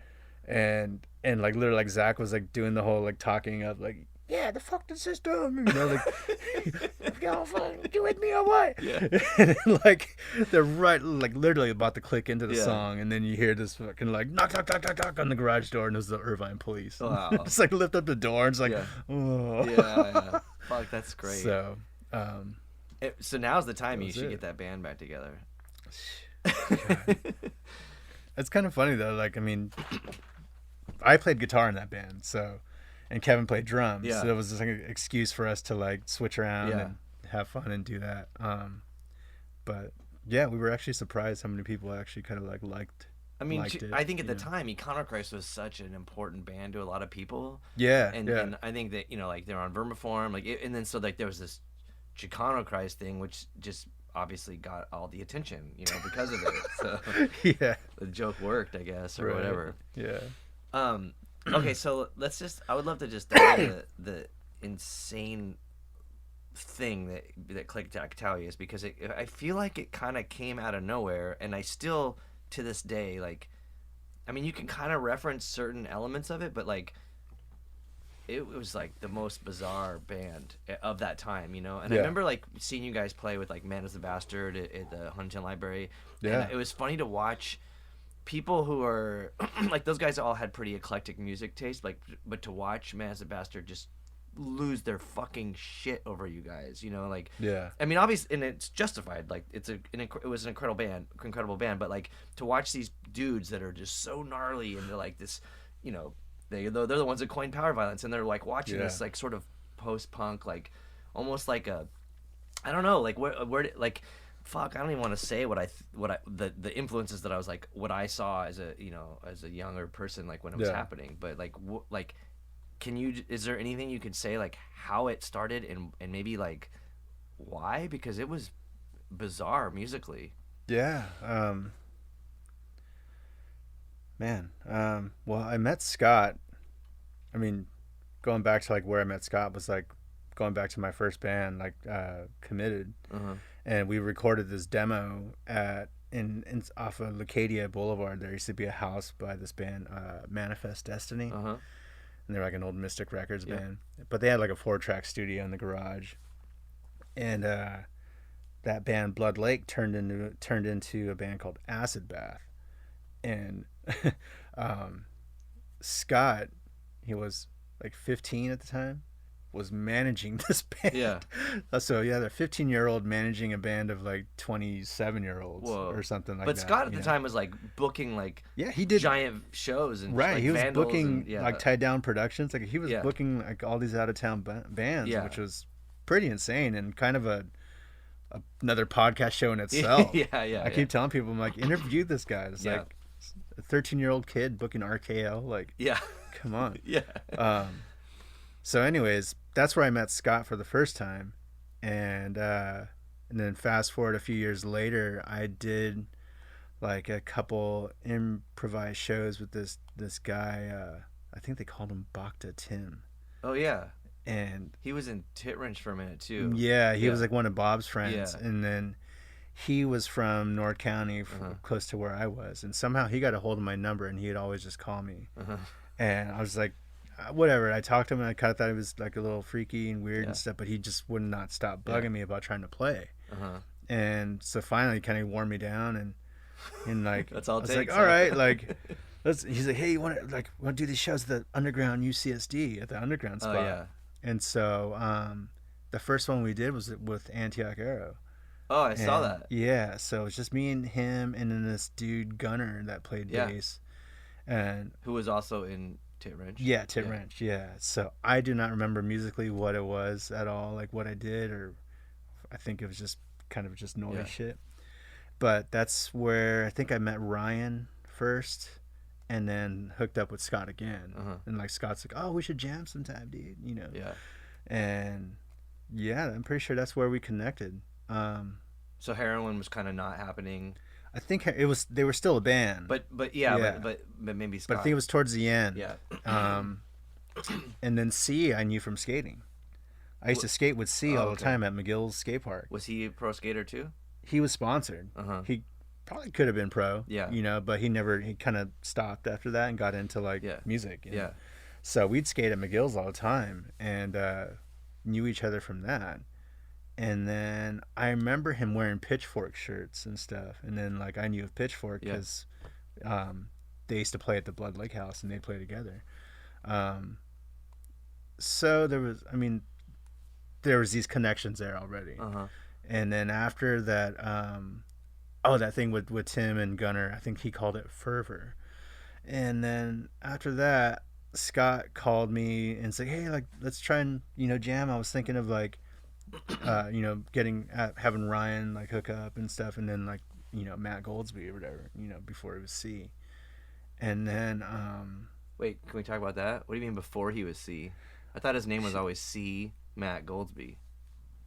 [SPEAKER 4] and like literally like Zach was like doing the whole like talking up like, yeah, the fuck the system, you know, like, y'all you with me or what? Yeah. And then, like they're right, like literally about to click into the song, and then you hear this fucking like knock knock knock knock knock on the garage door, and it was the Irvine police. Wow. Just like lift up the door, and it's like, oh. Yeah.
[SPEAKER 1] Fuck, that's great.
[SPEAKER 4] So,
[SPEAKER 1] so now's the time you should get that band back together.
[SPEAKER 4] It's kind of funny though, like I mean, I played guitar in that band, so, and Kevin played drums, so it was just like an excuse for us to like switch around and have fun and do that. But yeah, we were actually surprised how many people actually kind of like liked it,
[SPEAKER 1] I think at the time Iconoclast was such an important band to a lot of people. And I think that, you know, like they're on Vermiform, like and then so like there was this Chicano thing, which just obviously got all the attention, you know, because of it. So the joke worked, I guess, or whatever. Okay, so I would love to just dive into the insane thing that Click Tally is, because I feel like it kind of came out of nowhere, and I still to this day, like, I mean, you can kind of reference certain elements of it, but like it was like the most bizarre band of that time, you know. And I remember like seeing you guys play with like Man is the Bastard at the Huntington Library. And it was funny to watch people who are like, those guys all had pretty eclectic music taste, like, but to watch Man is the Bastard just lose their fucking shit over you guys, you know, like, I mean, obviously, and it's justified, like it was an incredible band, but like to watch these dudes that are just so gnarly and they're like this, you know, they're the ones that coined power violence, and they're like watching this like sort of post-punk, like almost like a, I don't know, like where like fuck, I don't even want to say the influences that I was like, what I saw as a younger person, like when it was happening. But like, is there anything you could say like how it started and maybe like why? Because it was bizarre musically.
[SPEAKER 4] Yeah. Well, I met Scott. I mean, going back to like where I met Scott was like going back to my first band, like Committed. And we recorded this demo in off of Leucadia Boulevard. There used to be a house by this band, Manifest Destiny. And they're like an old Mystic Records band. But they had like a 4-track studio in the garage. And that band Blood Lake turned into a band called Acid Bath. And Scott, he was like 15 at the time, was managing this band. So they're 15-year-old managing a band of like 27-year-olds or something like that.
[SPEAKER 1] But Scott at the time was like booking like
[SPEAKER 4] he did
[SPEAKER 1] giant shows and
[SPEAKER 4] right.
[SPEAKER 1] Like
[SPEAKER 4] he was
[SPEAKER 1] Vandals
[SPEAKER 4] booking
[SPEAKER 1] and,
[SPEAKER 4] like Tied Down Productions. Like he was booking like all these out of town bands, which was pretty insane and kind of another podcast show in itself. I keep telling people, I'm like, interview this guy. It's like a 13-year-old kid booking RKO. Like, come on. So anyways, that's where I met Scott for the first time. And then fast forward a few years later, I did like a couple improvised shows with this guy. I think they called him Bacta Tim.
[SPEAKER 1] Oh yeah.
[SPEAKER 4] And
[SPEAKER 1] he was in Tit Wrench for a minute too.
[SPEAKER 4] Yeah, he was like one of Bob's friends. And then he was from North County, close to where I was. And somehow he got a hold of my number and he'd always just call me. And I was like, whatever. I talked to him and I kind of thought he was like a little freaky and weird and stuff, but he just would not stop bugging me about trying to play. And so finally he kind of wore me down and like,
[SPEAKER 1] that's all it takes,
[SPEAKER 4] like, all right, like, he's like, hey, you want to do these shows at the underground UCSD at the underground spot? And so the first one we did was with Antioch Arrow.
[SPEAKER 1] Oh, I saw that.
[SPEAKER 4] Yeah, so it's just me and him and then this dude Gunner that played bass. And
[SPEAKER 1] who was also in Tit Wrench.
[SPEAKER 4] Yeah, Tit Wrench, So I do not remember musically what it was at all, like what I did, or I think it was just kind of just noise shit. But that's where I think I met Ryan first and then hooked up with Scott again. And like Scott's like, oh, we should jam sometime, dude, you know. And I'm pretty sure that's where we connected.
[SPEAKER 1] So heroin was kind of not happening.
[SPEAKER 4] I think they were still a band.
[SPEAKER 1] But maybe Scott.
[SPEAKER 4] But I think it was towards the end. And then C I knew from skating. I used to skate with C all the time at McGill's skate park.
[SPEAKER 1] Was he a pro skater too?
[SPEAKER 4] He was sponsored. He probably could have been pro. You know, but he kind of stopped after that and got into like music. So we'd skate at McGill's all the time and knew each other from that. And then I remember him wearing Pitchfork shirts and stuff. And then like I knew of Pitchfork because they used to play at the Blood Lake House and they'd play together. So there was these connections there already. And then after that, that thing with Tim and Gunner, I think he called it Fervor. And then after that, Scott called me and said, hey, like, let's try and, jam. I was thinking of like, having Ryan like hook up and stuff, and then like Matt Goldsby or whatever, before he was C. And then
[SPEAKER 1] wait, can we talk about that? What do you mean before he was C? I thought his name was always C Matt Goldsby.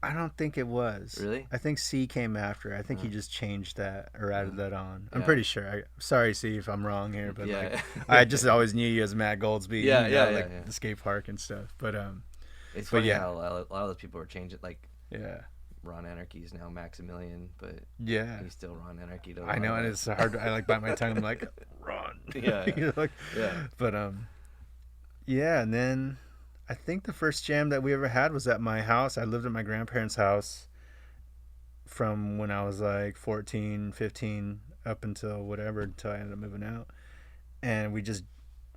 [SPEAKER 4] I don't think it was.
[SPEAKER 1] Really?
[SPEAKER 4] I think C came after. I think he just changed that or added that on. I'm pretty sure. Sorry, C, if I'm wrong here, but like I just always knew you as Matt Goldsby. The skate park and stuff. But
[SPEAKER 1] it's funny how a lot of those people were changing. Like Ron Anarchy's now Maximilian, but he's still Ron Anarchy. Though
[SPEAKER 4] I know, and it's hard. I like bite my tongue. I'm like Ron. But and then I think the first jam that we ever had was at my house. I lived at my grandparents' house from when I was like 14, 15 up until I ended up moving out. And we just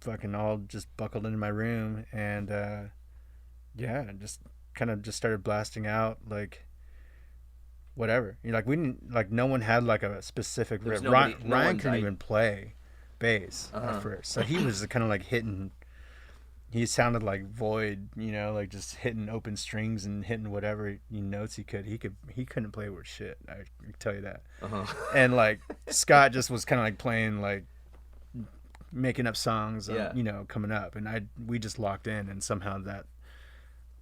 [SPEAKER 4] fucking all just buckled into my room and just kind of just started blasting out like whatever. Like we didn't, like no one had like a specific riff. Ryan couldn't even play bass at first. So he was kind of like hitting he sounded like Void, you know, like just hitting open strings and hitting whatever notes he could. He couldn't play worth shit. I can tell you that. And like Scott just was kind of like playing, like making up songs, you know, coming up, and we just locked in, and somehow that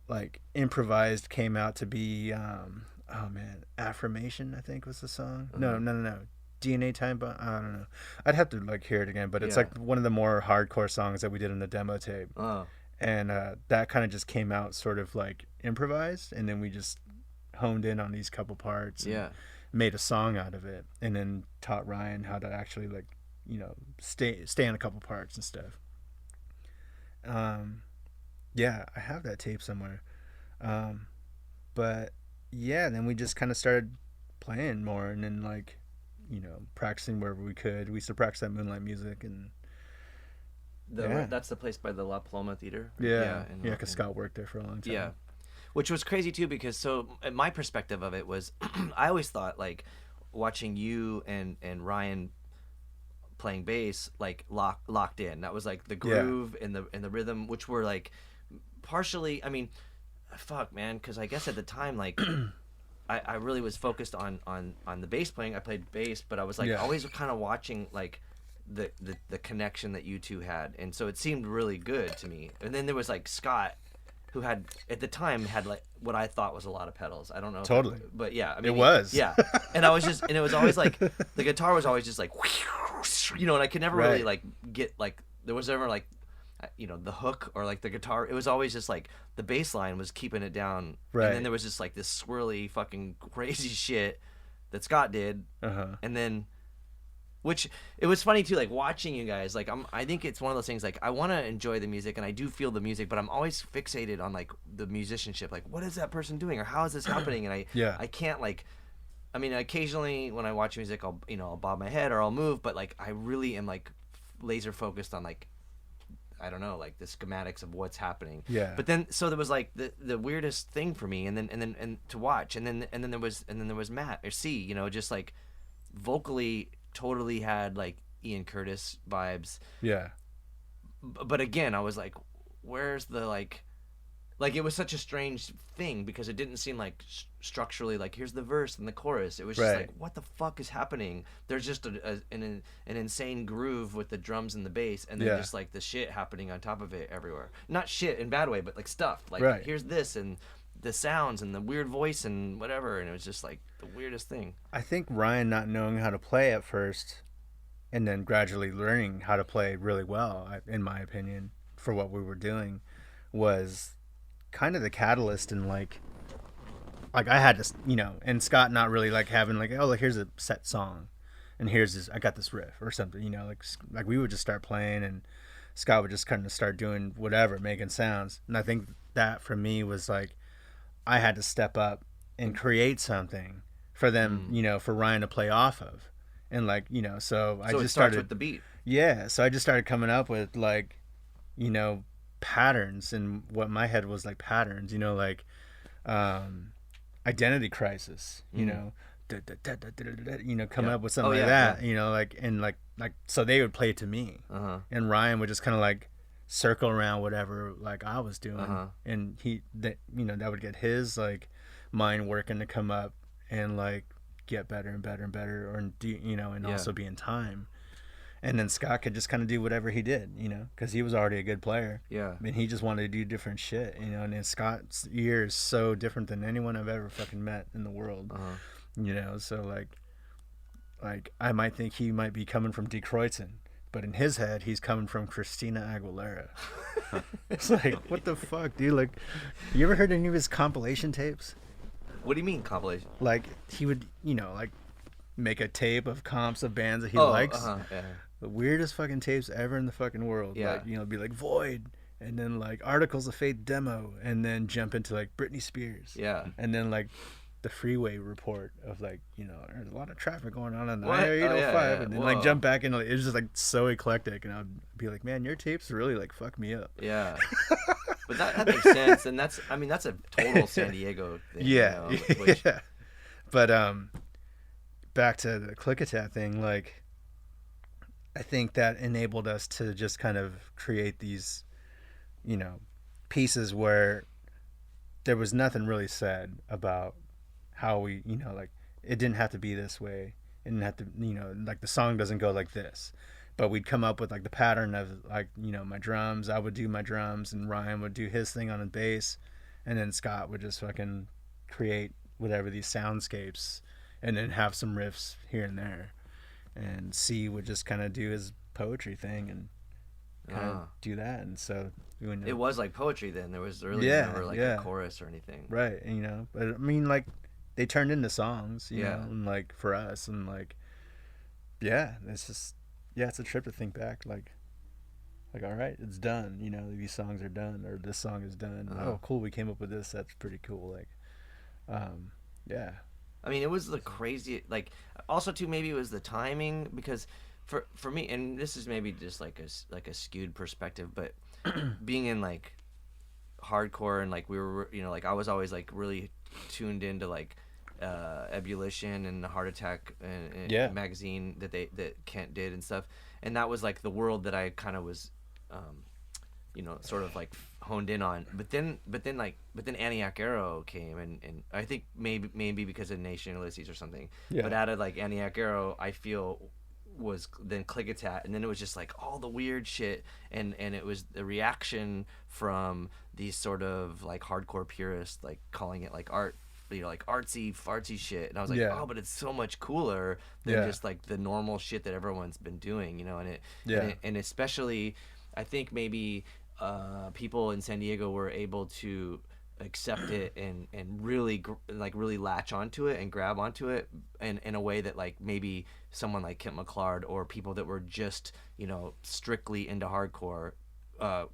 [SPEAKER 4] like improvised came out to be oh man, Affirmation I think was the song. No, DNA Time Bomb. I don't know. I'd have to like hear it again, but it's like one of the more hardcore songs that we did in the demo tape. And that kind of just came out sort of like improvised, and then we just honed in on these couple parts. And made a song out of it, and then taught Ryan how to actually like, you know, stay on a couple parts and stuff. Yeah, I have that tape somewhere. But yeah, then we just kind of started playing more, and then like, you know, practicing wherever we could. We used to practice at Moonlight Music, and
[SPEAKER 1] that's the place by the La Paloma Theater.
[SPEAKER 4] Yeah, because Scott worked there for a long time.
[SPEAKER 1] Yeah, which was crazy too, because so my perspective of it was, I always thought like watching you and Ryan playing bass like locked in. That was like the groove and the rhythm, which were like partially. I mean, fuck man, because I guess at the time like. I really was focused on the bass playing. I played bass, but I was like always kind of watching like the connection that you two had, and so it seemed really good to me. And then there was like Scott, who had at the time had like what I thought was a lot of pedals. I don't know
[SPEAKER 4] totally,
[SPEAKER 1] but yeah, I mean,
[SPEAKER 4] it was
[SPEAKER 1] and I was just, and it was always like the guitar was always just like, you know, and I could never really like get like, there was never like, you know, the hook or like the guitar. It was always just like the bass line was keeping it down, and then there was just like this swirly fucking crazy shit that Scott did, and then, which it was funny too, like watching you guys. Like I think it's one of those things. Like I want to enjoy the music, and I do feel the music, but I'm always fixated on like the musicianship. Like what is that person doing, or how is this happening? And I can't like. I mean, occasionally when I watch music, I'll bob my head or I'll move, but like I really am like laser focused on like, I don't know, like the schematics of what's happening. Yeah. But then, so there was like the weirdest thing for me, and then to watch, and then there was Matt or C, you know, just like vocally totally had like Ian Curtis vibes. Yeah. But again, I was like, where's the like it was such a strange thing, because it didn't seem like structurally like here's the verse and the chorus. It was just like, what the fuck is happening? There's just an insane groove with the drums and the bass, and then just like the shit happening on top of it everywhere. Not shit in bad way, but like stuff. Like here's this and the sounds and the weird voice and whatever, and it was just like the weirdest thing.
[SPEAKER 4] I think Ryan not knowing how to play at first, and then gradually learning how to play really well, in my opinion, for what we were doing, was kind of the catalyst. And like I had to, you know, and Scott not really like having like, oh, like here's a set song and here's this, I got this riff or something, you know, like we would just start playing, and Scott would just kind of start doing whatever, making sounds. And I think that for me was like, I had to step up and create something for them, you know, for Ryan to play off of. And like, you know, so I just started
[SPEAKER 1] with the beat.
[SPEAKER 4] Yeah. So I just started coming up with like, you know, patterns, and what my head was like patterns, you know, like Identity Crisis, you know, you know, coming up with something like that, you know, like, and like so they would play it to me, and Ryan would just kind of like circle around whatever like I was doing, and you know, that would get his like mind working to come up and like get better and better and better, or you know, and also be in time. And then Scott could just kind of do whatever he did, you know, because he was already a good player. Yeah. I mean, he just wanted to do different shit, you know. And then Scott's ear is so different than anyone I've ever fucking met in the world, you know. So like I might think he might be coming from Detroitin, but in his head, he's coming from Christina Aguilera. It's like, what the fuck, dude? Like, you ever heard any of his compilation tapes?
[SPEAKER 1] What do you mean compilation?
[SPEAKER 4] Like he would, you know, like make a tape of comps of bands that he likes. The weirdest fucking tapes ever in the fucking world. Yeah. Like, you know, be like Void, and then like Articles of Faith demo, and then jump into like Britney Spears. Yeah. And then like the Freeway Report of like, you know, there's a lot of traffic going on the I-805, and then like jump back into like, it was just like so eclectic, and I'd be like, man, your tapes really like fuck me up.
[SPEAKER 1] Yeah. But that makes sense, and that's a total San Diego thing.
[SPEAKER 4] Yeah.
[SPEAKER 1] You know, which...
[SPEAKER 4] Yeah. But back to the Clickitat thing, like I think that enabled us to just kind of create these you know, pieces where there was nothing really said about how we, you know, like it didn't have to be this way. It didn't have to, you know, like the song doesn't go like this. But we'd come up with like the pattern of like, you know, my drums. I would do my drums and Ryan would do his thing on the bass. And then Scott would just fucking create whatever these soundscapes and then have some riffs here and there. And C would just kind of do his poetry thing and kind of do that. And so
[SPEAKER 1] it was like poetry then. There was really never like a chorus or anything.
[SPEAKER 4] Right. And, you know, but I mean, like they turned into songs, you know, and like for us and like, yeah, it's just, yeah, it's a trip to think back. Like, all right, it's done. You know, these songs are done, or this song is done. Oh, cool, we came up with this. That's pretty cool. Like, yeah.
[SPEAKER 1] I mean, it was the crazy. Like, also too, maybe it was the timing because for me, and this is maybe just like a skewed perspective, but being in like hardcore and like we were, you know, like I was always like really tuned into like Ebullition and the Heart Attack and magazine that Kent did and stuff, and that was like the world that I kind of was you know, sort of like honed in on. But then Antioch Arrow came, and I think maybe because of Nation Ulysses or something. Yeah. But out of like Antioch Arrow, I feel was then Clickatat, and then it was just like all the weird shit, and it was the reaction from these sort of like hardcore purists, like calling it like art, you know, like artsy fartsy shit, and I was like, oh, but it's so much cooler than just like the normal shit that everyone's been doing, you know, and especially I think maybe people in San Diego were able to accept it and really really latch onto it and grab onto it in a way that like maybe someone like Kent McClard or people that were just, you know, strictly into hardcore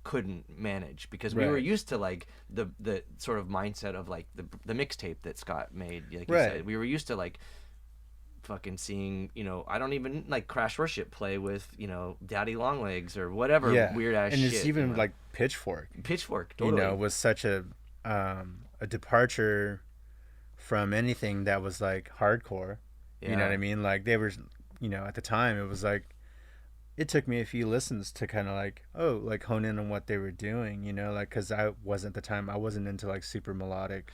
[SPEAKER 1] couldn't manage, because we were used to like the sort of mindset of like the mixtape that Scott made, like you said. We were used to like fucking seeing, you know, I don't even like Crash Worship play with, you know, Daddy Longlegs or whatever weird ass shit.
[SPEAKER 4] And it's even,
[SPEAKER 1] you know?
[SPEAKER 4] like Pitchfork,
[SPEAKER 1] totally.
[SPEAKER 4] You know, was such a departure from anything that was like hardcore. You know what I mean? Like they were, you know, at the time it was like, it took me a few listens to kind of like, hone in on what they were doing, you know, like, because I wasn't at the time, I wasn't into like super melodic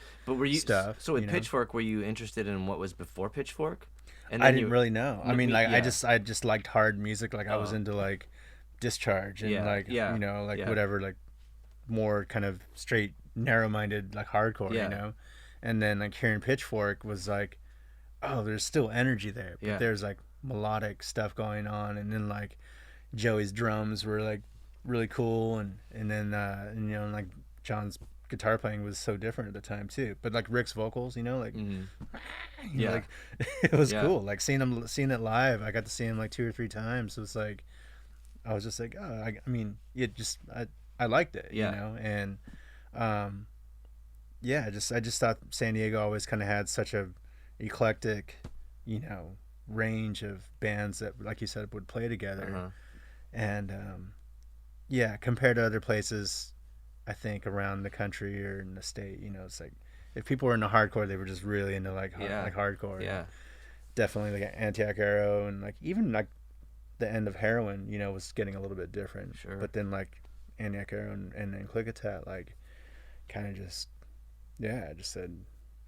[SPEAKER 4] stuff.
[SPEAKER 1] So with Pitchfork, were you interested in what was before Pitchfork?
[SPEAKER 4] And I didn't really know. I mean, like, I just liked hard music. Like, I was into like Discharge and you know, like whatever, like more kind of straight, narrow-minded, like hardcore, you know. And then like hearing Pitchfork was like, oh, there's still energy there, but there's like melodic stuff going on, and then like Joey's drums were like really cool, and then and, you know, like John's guitar playing was so different at the time too, but like Rick's vocals, you know, like you know, like it was cool. Like seeing it live, I got to see him like 2 or 3 times. So it's like I was just like, oh, I mean, it just I liked it, you know, and I just thought San Diego always kind of had such a eclectic, you know, range of bands that, like you said, would play together, and compared to other places, I think around the country or in the state, you know, it's like if people were into hardcore, they were just really into like hardcore. Yeah, definitely like Antioch Arrow, and like even like the end of Heroin, you know, was getting a little bit different. Sure. But then like Antioch Arrow and then Clickatat, like kind of just just said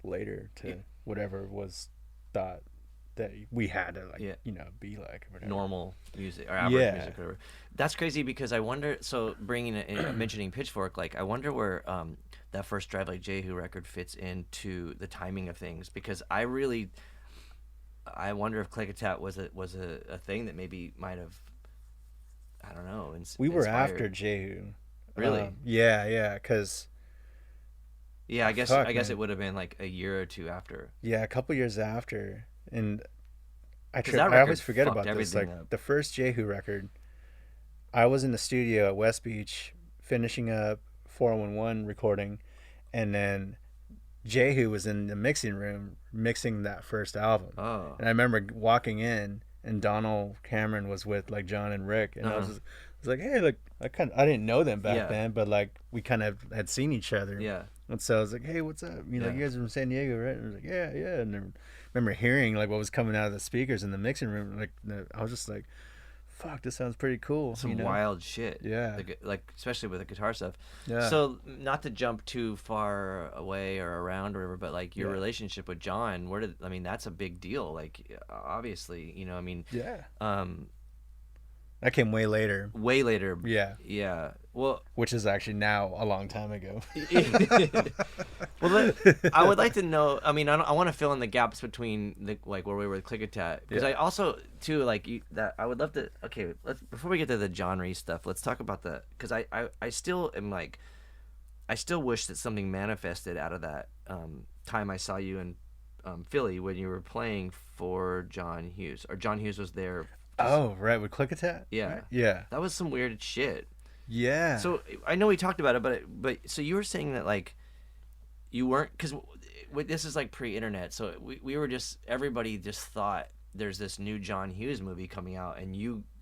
[SPEAKER 4] later to whatever was thought that we had to like you know, be like whatever.
[SPEAKER 1] Normal music or average music or whatever. That's crazy, because I wonder, so bringing it mentioning Pitchfork, like I wonder where that first Drive Like Jehu record fits into the timing of things, because I wonder if Clickatat was a thing that maybe might have, I don't know,
[SPEAKER 4] we were inspired. After Jehu.
[SPEAKER 1] Really?
[SPEAKER 4] Because
[SPEAKER 1] I guess it would have been like a year or two after.
[SPEAKER 4] Yeah, a couple years after. And I always forget about this. Like the first Jehu record, I was in the studio at West Beach finishing up 411 recording, and then Jehu was in the mixing room mixing that first album. Oh. And I remember walking in, and Donald Cameron was with like John and Rick, and I was like, hey, like I didn't know them back then, but like we kind of had seen each other. Yeah. And so I was like, hey, what's up? You know, you guys are from San Diego, right? And I was like, yeah. And then I remember hearing like what was coming out of the speakers in the mixing room. Like I was just like, fuck, this sounds pretty cool.
[SPEAKER 1] Some wild shit.
[SPEAKER 4] Yeah.
[SPEAKER 1] Like especially with the guitar stuff.
[SPEAKER 4] Yeah.
[SPEAKER 1] So not to jump too far away or around or whatever, but like your relationship with John, that's a big deal. Like obviously,
[SPEAKER 4] Yeah. That came way later.
[SPEAKER 1] Way later.
[SPEAKER 4] Yeah.
[SPEAKER 1] Yeah. Well,
[SPEAKER 4] which is actually now a long time ago.
[SPEAKER 1] Well, I would like to know. I want to fill in the gaps between where we were with Clickatat, because I also too I would love to. Okay, before we get to the John Reese stuff, let's talk about because I still am I still wish that something manifested out of that time I saw you in Philly when you were playing for John Hughes, or John Hughes was there.
[SPEAKER 4] Oh, right, with Clickatat?
[SPEAKER 1] Yeah.
[SPEAKER 4] Right? Yeah.
[SPEAKER 1] That was some weird shit.
[SPEAKER 4] Yeah.
[SPEAKER 1] So I know we talked about it, but so you were saying that you weren't, because this is pre-internet, so we were everybody just thought there's this new John Hughes movie coming out, and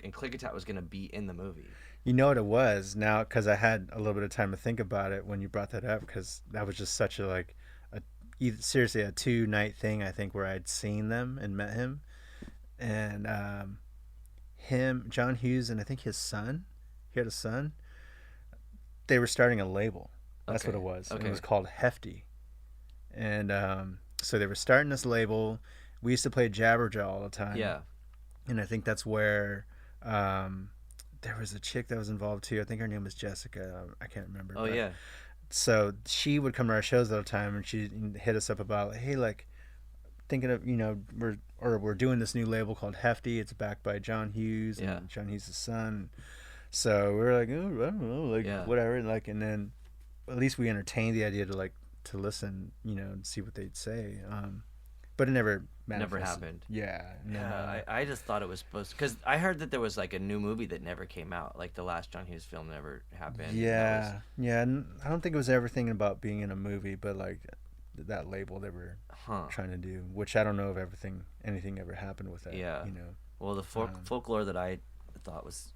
[SPEAKER 1] Clickatat was going to be in the movie.
[SPEAKER 4] You know what it was now, because I had a little bit of time to think about it when you brought that up, because that was just such seriously a 2-night thing, I think, where I'd seen them and met him, and John Hughes, and I think his son, he had a son, they were starting a label. That's what it was. Okay. It was called Hefty. And so they were starting this label. We used to play Jabberjaw all the time.
[SPEAKER 1] Yeah.
[SPEAKER 4] And I think that's where there was a chick that was involved too. I think her name was Jessica. I can't remember.
[SPEAKER 1] Oh, yeah.
[SPEAKER 4] So she would come to our shows all the time, and she'd hit us up about, hey, thinking of, we're doing this new label called Hefty. It's backed by John Hughes and John Hughes' son. So we were like, oh, I don't know, whatever. And then at least we entertained the idea to listen, and see what they'd say. But it never manifested. Never happened. Yeah. No.
[SPEAKER 1] Yeah. I just thought it was supposed to, because I heard that there was a new movie that never came out. The last John Hughes film never happened.
[SPEAKER 4] Yeah. Yeah. And I don't think it was ever thinking about being in a movie, but that label they were trying to do, which I don't know if anything ever happened with that.
[SPEAKER 1] Yeah. Well, the folklore that I thought was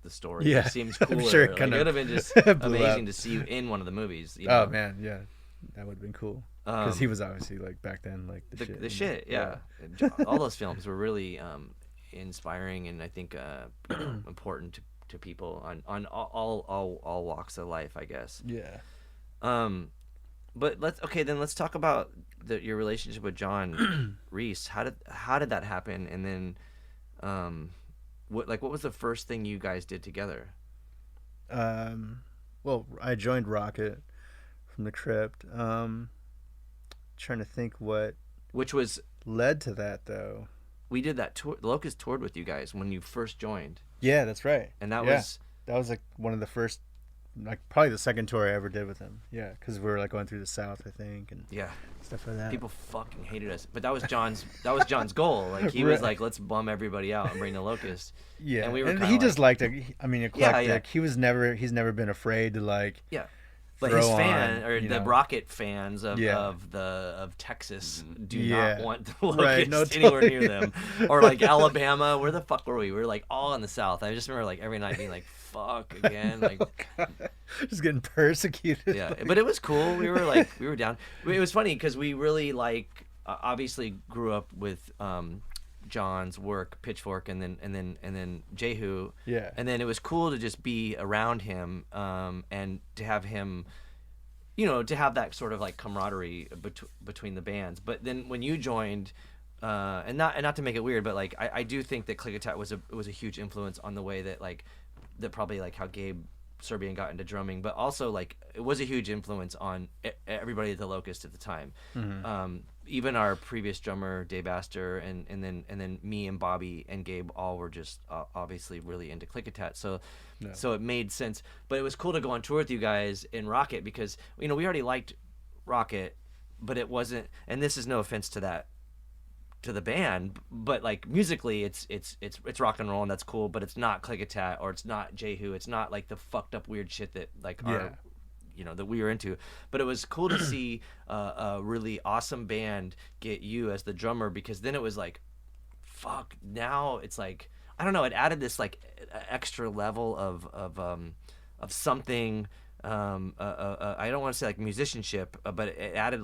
[SPEAKER 1] the story seems
[SPEAKER 4] I'm
[SPEAKER 1] cooler.
[SPEAKER 4] sure
[SPEAKER 1] it would have been just amazing to see you in one of the movies.
[SPEAKER 4] Oh man, yeah, that would have been cool, because he was obviously back then
[SPEAKER 1] the shit. Yeah. All those films were really inspiring, and I think important to people on all walks of life, I guess.
[SPEAKER 4] Yeah.
[SPEAKER 1] But let's talk about your relationship with John Reese. How did that happen? And then what was the first thing you guys did together?
[SPEAKER 4] Well, I joined Rocket from the Crypt. Trying to think
[SPEAKER 1] which was
[SPEAKER 4] led to that, though.
[SPEAKER 1] We did that tour. Locust toured with you guys when you first joined.
[SPEAKER 4] Yeah, that's right.
[SPEAKER 1] And that was
[SPEAKER 4] one of the first, probably the second tour I ever did with him. Yeah, because we were going through the South, I think, and stuff like that.
[SPEAKER 1] People fucking hated us, but that was John's goal. He was like, let's bum everybody out and bring the Locust.
[SPEAKER 4] Yeah,
[SPEAKER 1] and we were.
[SPEAKER 4] And he just liked it. Eclectic. Yeah. He's never been afraid to
[SPEAKER 1] But his the Rocket fans of Texas do not want the Locust anywhere near them, or Alabama. Where the fuck were we? We were all in the South. I just remember every night being fuck again,
[SPEAKER 4] just getting persecuted.
[SPEAKER 1] Yeah, but it was cool. We were down. It was funny because we really obviously grew up with John's work, Pitchfork, and then Jehu.
[SPEAKER 4] Yeah.
[SPEAKER 1] And then it was cool to just be around him, and to have him, to have that sort of camaraderie between the bands. But then when you joined, and not to make it weird, but I do think that Clickatat was a huge influence on the way that that probably how Gabe Serbian got into drumming, but also it was a huge influence on everybody at the Locust at the time. Mm-hmm. Even our previous drummer Dave Astor, and then me and Bobby and Gabe all were just obviously really into Clickatat, so it made sense. But it was cool to go on tour with you guys in Rocket, because we already liked Rocket, but it wasn't, and this is no offense to the band, but musically it's rock and roll, and that's cool, but it's not Clickatat, or it's not Jehu, it's not the fucked up weird shit that our that we were into. But it was cool to see a really awesome band get you as the drummer, because then it was fuck, now it's I don't know, it added this extra level of something. I don't want to say musicianship, but it added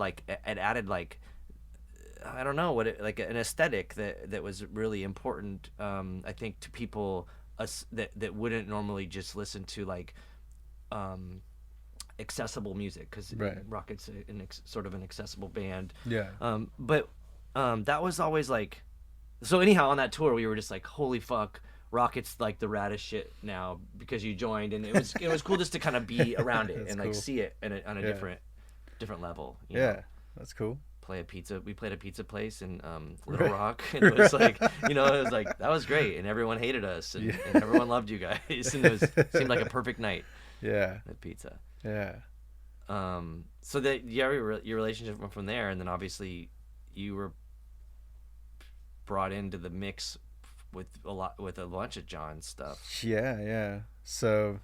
[SPEAKER 1] I don't know what it, an aesthetic that was really important, I think, to people us that wouldn't normally just listen to like accessible music, because
[SPEAKER 4] Right.
[SPEAKER 1] Rocket's sort of an accessible band.
[SPEAKER 4] Yeah.
[SPEAKER 1] But that was always like, so anyhow on that tour we were just like, holy fuck, Rocket's like the raddest shit now because you joined, and it was cool just to kind of be around it and like
[SPEAKER 4] cool.
[SPEAKER 1] see it on a
[SPEAKER 4] Yeah.
[SPEAKER 1] different level. You
[SPEAKER 4] Yeah.
[SPEAKER 1] know?
[SPEAKER 4] That's cool.
[SPEAKER 1] We played a pizza place in Little Rock, and it was like, it was like, that was great, and everyone hated us, and everyone loved you guys, and it seemed like a perfect night
[SPEAKER 4] Yeah.
[SPEAKER 1] at pizza.
[SPEAKER 4] Yeah.
[SPEAKER 1] So that your relationship went from there, and then obviously you were brought into the mix with a bunch of John's stuff.
[SPEAKER 4] Yeah. So,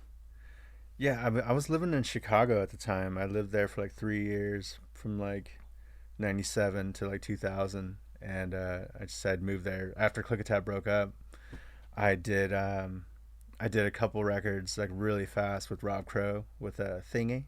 [SPEAKER 4] yeah, I was living in Chicago at the time. I lived there for like 3 years, from like 97 to like 2000, and I decided to move there after Clickitat broke up. I did a couple records like really fast with Rob Crow with a Thingy.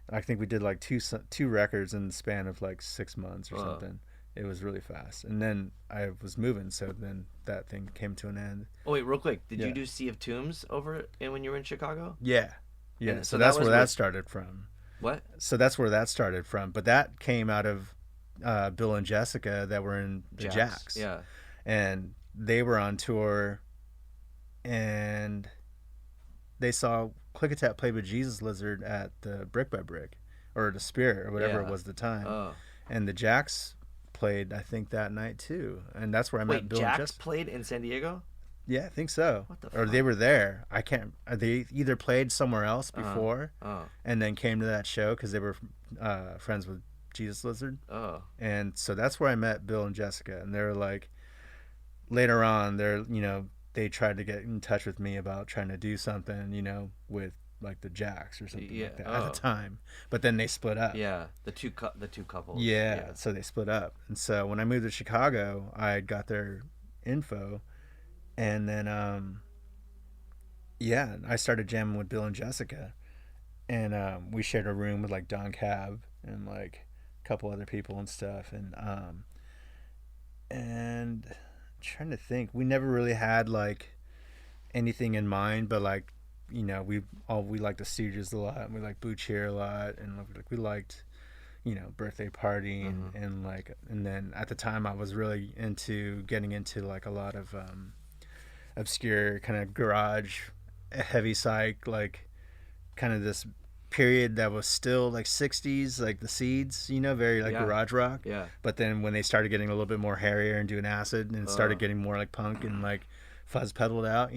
[SPEAKER 4] I think we did like two records in the span of like 6 months or something. It was really fast, and then I was moving, so then that thing came to an end.
[SPEAKER 1] Oh wait, real quick, did
[SPEAKER 4] Yeah.
[SPEAKER 1] you do Sea of Tombs when you were in Chicago?
[SPEAKER 4] Yeah.
[SPEAKER 1] And
[SPEAKER 4] So
[SPEAKER 1] that
[SPEAKER 4] that's
[SPEAKER 1] was
[SPEAKER 4] where that
[SPEAKER 1] with-
[SPEAKER 4] started from.
[SPEAKER 1] What?
[SPEAKER 4] So that's where that started from. But that came out of Bill and Jessica that were in the Jacks.
[SPEAKER 1] Yeah.
[SPEAKER 4] And they were on tour, and they saw Clickitat play with Jesus Lizard at the Brick by Brick, or the Spirit, or whatever it
[SPEAKER 1] Yeah.
[SPEAKER 4] was at the time.
[SPEAKER 1] Oh.
[SPEAKER 4] And the Jacks played, I think, that night too. And that's where I met
[SPEAKER 1] Wait,
[SPEAKER 4] Bill and
[SPEAKER 1] Jax
[SPEAKER 4] Jessica.
[SPEAKER 1] played in San Diego?
[SPEAKER 4] Yeah, I think so.
[SPEAKER 1] What the
[SPEAKER 4] Or they
[SPEAKER 1] fuck?
[SPEAKER 4] were there. I can't. They either played somewhere else before,
[SPEAKER 1] Oh.
[SPEAKER 4] and then came to that show because they were friends with Jesus Lizard.
[SPEAKER 1] Oh.
[SPEAKER 4] And so that's where I met Bill and Jessica. And they were like, later on, they tried to get in touch with me about trying to do something, with like the Jacks or something like that at the time. But then they split up.
[SPEAKER 1] Yeah, the two couples.
[SPEAKER 4] Yeah, so they split up. And so when I moved to Chicago, I got their info, and then I started jamming with Bill and Jessica, and we shared a room with like Don Cab and like a couple other people and stuff, and I'm trying to think, we never really had like anything in mind, but like, we liked the Stooges a lot, and we liked Boo Cheer a lot, and like we liked Birthday Party, and then at the time I was really getting into like a lot of obscure kind of garage, heavy psych, like kind of this period that was still like 60s, like the Seeds, very like garage rock.
[SPEAKER 1] Yeah.
[SPEAKER 4] But then when they started getting a little bit more hairier and doing acid, and it started getting more like punk and like fuzz pedaled out,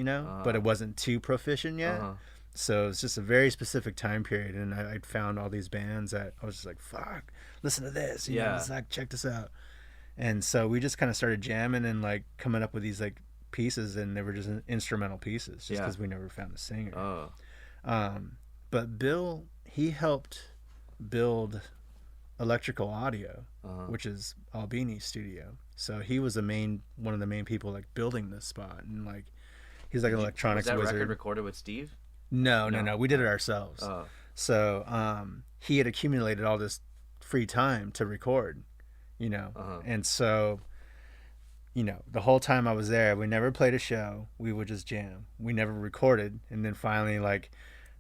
[SPEAKER 4] but it wasn't too proficient yet. So it was just a very specific time period, and I found all these bands that I was just like, fuck, listen to this, let's like check this out. And so we just kind of started jamming and like coming up with these like pieces, and they were just instrumental pieces, just because we never found a singer. But Bill, he helped build Electrical Audio, which is Albini's studio. So he was one of the main people like building this spot, and like he's like an electronics
[SPEAKER 1] Was that
[SPEAKER 4] wizard.
[SPEAKER 1] record recorded with Steve?
[SPEAKER 4] No, we did it ourselves. So he had accumulated all this free time to record, and so the whole time I was there, we never played a show. We would just jam. We never recorded. And then finally, like,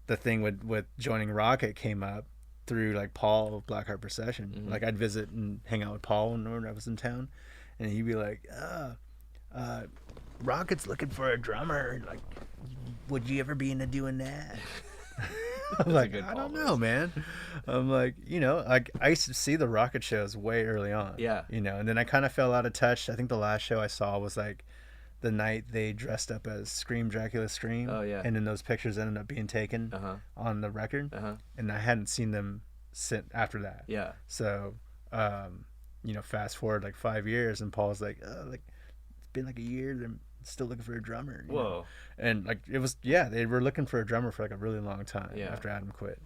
[SPEAKER 4] the thing with joining Rocket came up through like Paul of Blackheart Procession. Like, I'd visit and hang out with Paul when I was in town, and he'd be like, Rocket's looking for a drummer. Like, would you ever be into doing that? I'm like, I don't know, man. I'm like, like I used to see the Rocket shows way early on.
[SPEAKER 1] Yeah.
[SPEAKER 4] And then I kind of fell out of touch. I think the last show I saw was like the night they dressed up as Scream Dracula Scream.
[SPEAKER 1] Oh, yeah.
[SPEAKER 4] And then those pictures ended up being taken on the record. And I hadn't seen them after that.
[SPEAKER 1] Yeah.
[SPEAKER 4] So, fast forward like 5 years, and Paul's like, it's been like a year. They're still looking for a drummer. you know?
[SPEAKER 1] Whoa.
[SPEAKER 4] And like it was, they were looking for a drummer for like a really long time after Adam quit.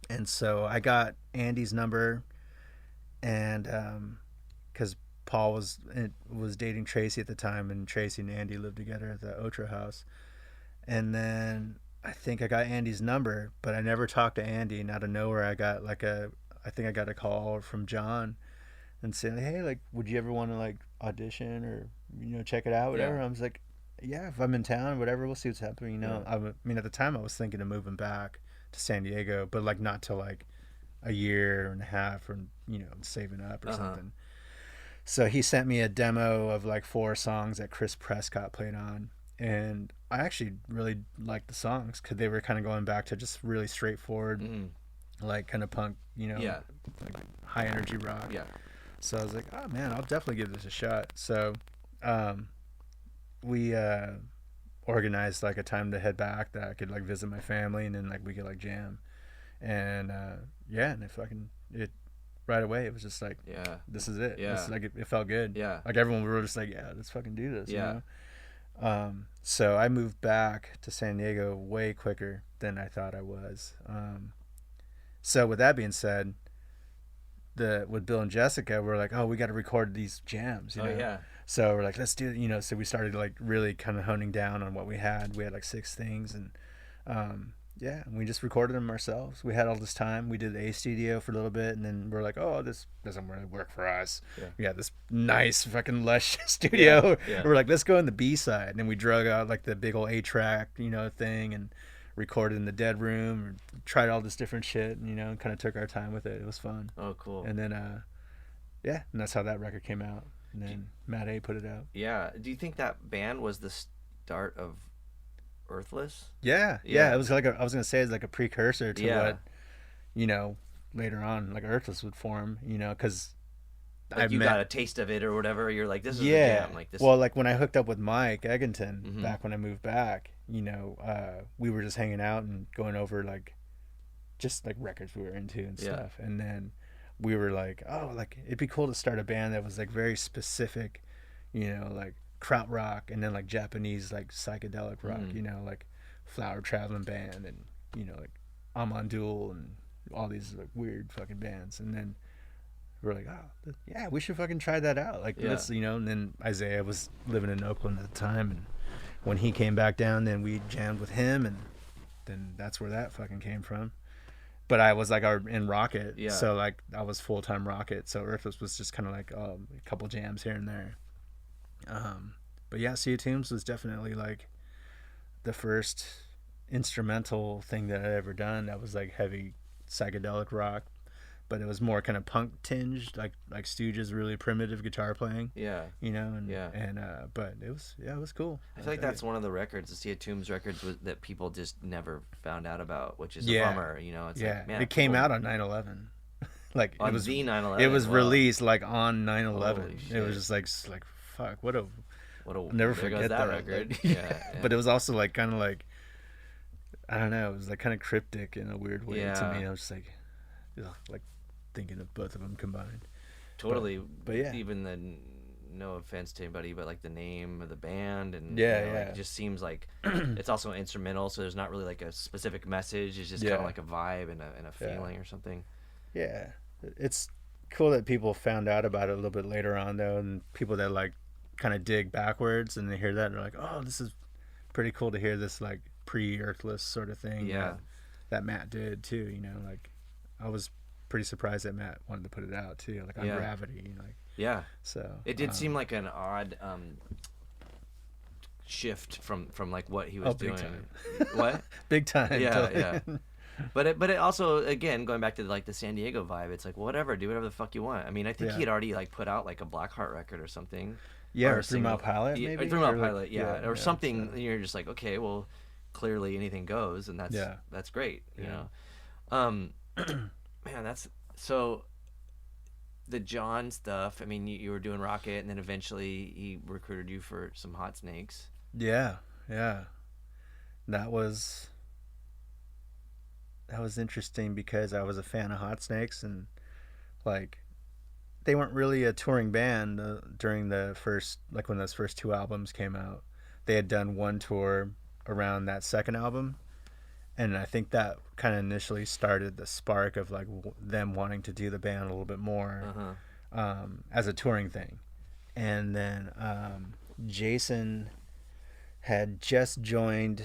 [SPEAKER 4] And so I got Andy's number, and because Paul was dating Tracy at the time, and Tracy and Andy lived together at the Otra house. And then I think I got Andy's number, but I never talked to Andy. And out of nowhere, I got I think I got a call from John and saying, hey, like, would you ever want to like audition or check it out, whatever?
[SPEAKER 1] Yeah.
[SPEAKER 4] I was like, yeah, if I'm in town, whatever, we'll see what's happening. You know,
[SPEAKER 1] Yeah.
[SPEAKER 4] I mean, at the time I was thinking of moving back to San Diego, but like not till like a year and a half, or you know, saving up or something. So he sent me a demo of like 4 songs that Chris Prescott played on, and I actually really liked the songs because they were kind of going back to just really straightforward, like kind of punk, you know,
[SPEAKER 1] Yeah.
[SPEAKER 4] like high energy rock.
[SPEAKER 1] Yeah.
[SPEAKER 4] So I was like, oh man, I'll definitely give this a shot. So we organized like a time to head back that I could like visit my family, and then like we could like jam. And yeah, and it right away it was just like,
[SPEAKER 1] Yeah.
[SPEAKER 4] this is it.
[SPEAKER 1] Yeah.
[SPEAKER 4] This is, like it felt good.
[SPEAKER 1] Yeah.
[SPEAKER 4] Like everyone, we were just like, yeah, let's fucking do this.
[SPEAKER 1] Yeah.
[SPEAKER 4] You know? So I moved back to San Diego way quicker than I thought I was. So with that being said, with Bill and Jessica, we're like, oh, we got to record these jams, you know?
[SPEAKER 1] Oh yeah.
[SPEAKER 4] So we're like, let's do it, you know. So we started like really kind of honing down on what we had. We had like 6 things, and yeah, and we just recorded them ourselves. We had all this time. We did a studio for a little bit, and then we're like, oh, this doesn't really work for us.
[SPEAKER 1] Yeah.
[SPEAKER 4] We got this nice fucking lush studio.
[SPEAKER 1] Yeah.
[SPEAKER 4] We're like, let's go in the B side, and then we drug out like the big old 8-track, you know, thing, and recorded in the dead room, and tried all this different shit, and, you know, kind of took our time with it. It was fun.
[SPEAKER 1] Oh, cool.
[SPEAKER 4] And then yeah, and that's how that record came out. And then Matt A put it out.
[SPEAKER 1] Yeah. Do you think that band was the start of Earthless?
[SPEAKER 4] Yeah. It was like I was gonna say it's like a precursor to
[SPEAKER 1] Yeah.
[SPEAKER 4] what, you know, later on like Earthless would form. You know, because
[SPEAKER 1] Like you got a taste of it or whatever. You're like, this is a
[SPEAKER 4] yeah.
[SPEAKER 1] jam. Like this.
[SPEAKER 4] Well, like when I hooked up with Mike Egginton
[SPEAKER 1] Mhm.
[SPEAKER 4] back when I moved back, you know, we were just hanging out and going over like just like records we were into and
[SPEAKER 1] Yeah.
[SPEAKER 4] stuff, and then we were like, oh, like it'd be cool to start a band that was like very specific, you know, like krautrock, and then like Japanese like psychedelic rock, you know, like Flower Traveling Band, and you know, like Amandul, and all these like weird fucking bands. And then we're like, oh yeah, we should fucking try that out, like let's, you know. And then Isaiah was living in Oakland at the time, and when he came back down, then we jammed with him, and then that's where that fucking came from. But I was like in Rocket, so like I was full-time Rocket, so Earthless was just kind of like a couple jams here and there. But yeah, Sea of Tombs was definitely like the first instrumental thing that I'd ever done that was like heavy psychedelic rock, but it was more kind of punk tinged, like Stooges, really primitive guitar playing.
[SPEAKER 1] Yeah.
[SPEAKER 4] You know, and
[SPEAKER 1] Yeah.
[SPEAKER 4] and but it was cool.
[SPEAKER 1] I feel like that's one of the records, the Sea of Tombs records, that people just never found out about, which is a bummer. You know, it's like, man,
[SPEAKER 4] it came
[SPEAKER 1] people-
[SPEAKER 4] out on 9/11. Like
[SPEAKER 1] on
[SPEAKER 4] it was
[SPEAKER 1] the 9/11.
[SPEAKER 4] It was
[SPEAKER 1] wow.
[SPEAKER 4] released like on 9/11.
[SPEAKER 1] Holy
[SPEAKER 4] It was
[SPEAKER 1] shit.
[SPEAKER 4] just like fuck, what a
[SPEAKER 1] there
[SPEAKER 4] never
[SPEAKER 1] goes
[SPEAKER 4] forget
[SPEAKER 1] that
[SPEAKER 4] that
[SPEAKER 1] record.
[SPEAKER 4] Like,
[SPEAKER 1] Yeah.
[SPEAKER 4] But it was also like kind of like, I don't know, it was like kind of cryptic in a weird way to me. I was just like, ugh, like thinking of both of them combined.
[SPEAKER 1] Totally.
[SPEAKER 4] But yeah.
[SPEAKER 1] Even the, no offense to anybody, but like the name of the band, and
[SPEAKER 4] Yeah,
[SPEAKER 1] you know, like,
[SPEAKER 4] yeah.
[SPEAKER 1] it just seems like it's also instrumental, so there's not really like a specific message. It's just kind of like a vibe and a feeling or something.
[SPEAKER 4] Yeah, it's cool that people found out about it a little bit later on though, and people that like kind of dig backwards and they hear that and they're like, oh, this is pretty cool to hear this like pre-Earthless sort of thing.
[SPEAKER 1] Yeah.
[SPEAKER 4] That Matt did too, you know, like I was pretty surprised that Matt wanted to put it out too, like on Gravity, you know, like.
[SPEAKER 1] Yeah.
[SPEAKER 4] So
[SPEAKER 1] it did seem like an odd shift from like what he was
[SPEAKER 4] big
[SPEAKER 1] doing.
[SPEAKER 4] time.
[SPEAKER 1] What?
[SPEAKER 4] Big time.
[SPEAKER 1] Yeah,
[SPEAKER 4] totally.
[SPEAKER 1] yeah. But it also, again, going back to like the San Diego vibe, it's like whatever, do whatever the fuck you want. I mean, I think he had already like put out like a Blackheart record or something.
[SPEAKER 4] Yeah,
[SPEAKER 1] or
[SPEAKER 4] or 3 Mile Pilot
[SPEAKER 1] Yeah,
[SPEAKER 4] maybe.
[SPEAKER 1] or 3 Mile
[SPEAKER 4] Or, like,
[SPEAKER 1] Pilot, or something. And you're just like, okay, well, clearly anything goes, and that's great, you know. Man, that's so. The John stuff. I mean, you were doing Rocket, and then eventually he recruited you for some Hot Snakes.
[SPEAKER 4] Yeah. That was interesting because I was a fan of Hot Snakes, and like they weren't really a touring band during the first, like when those first 2 albums came out. They had done one tour around that second album, and I think that kind of initially started the spark of like them wanting to do the band a little bit more as a touring thing. And then Jason had just joined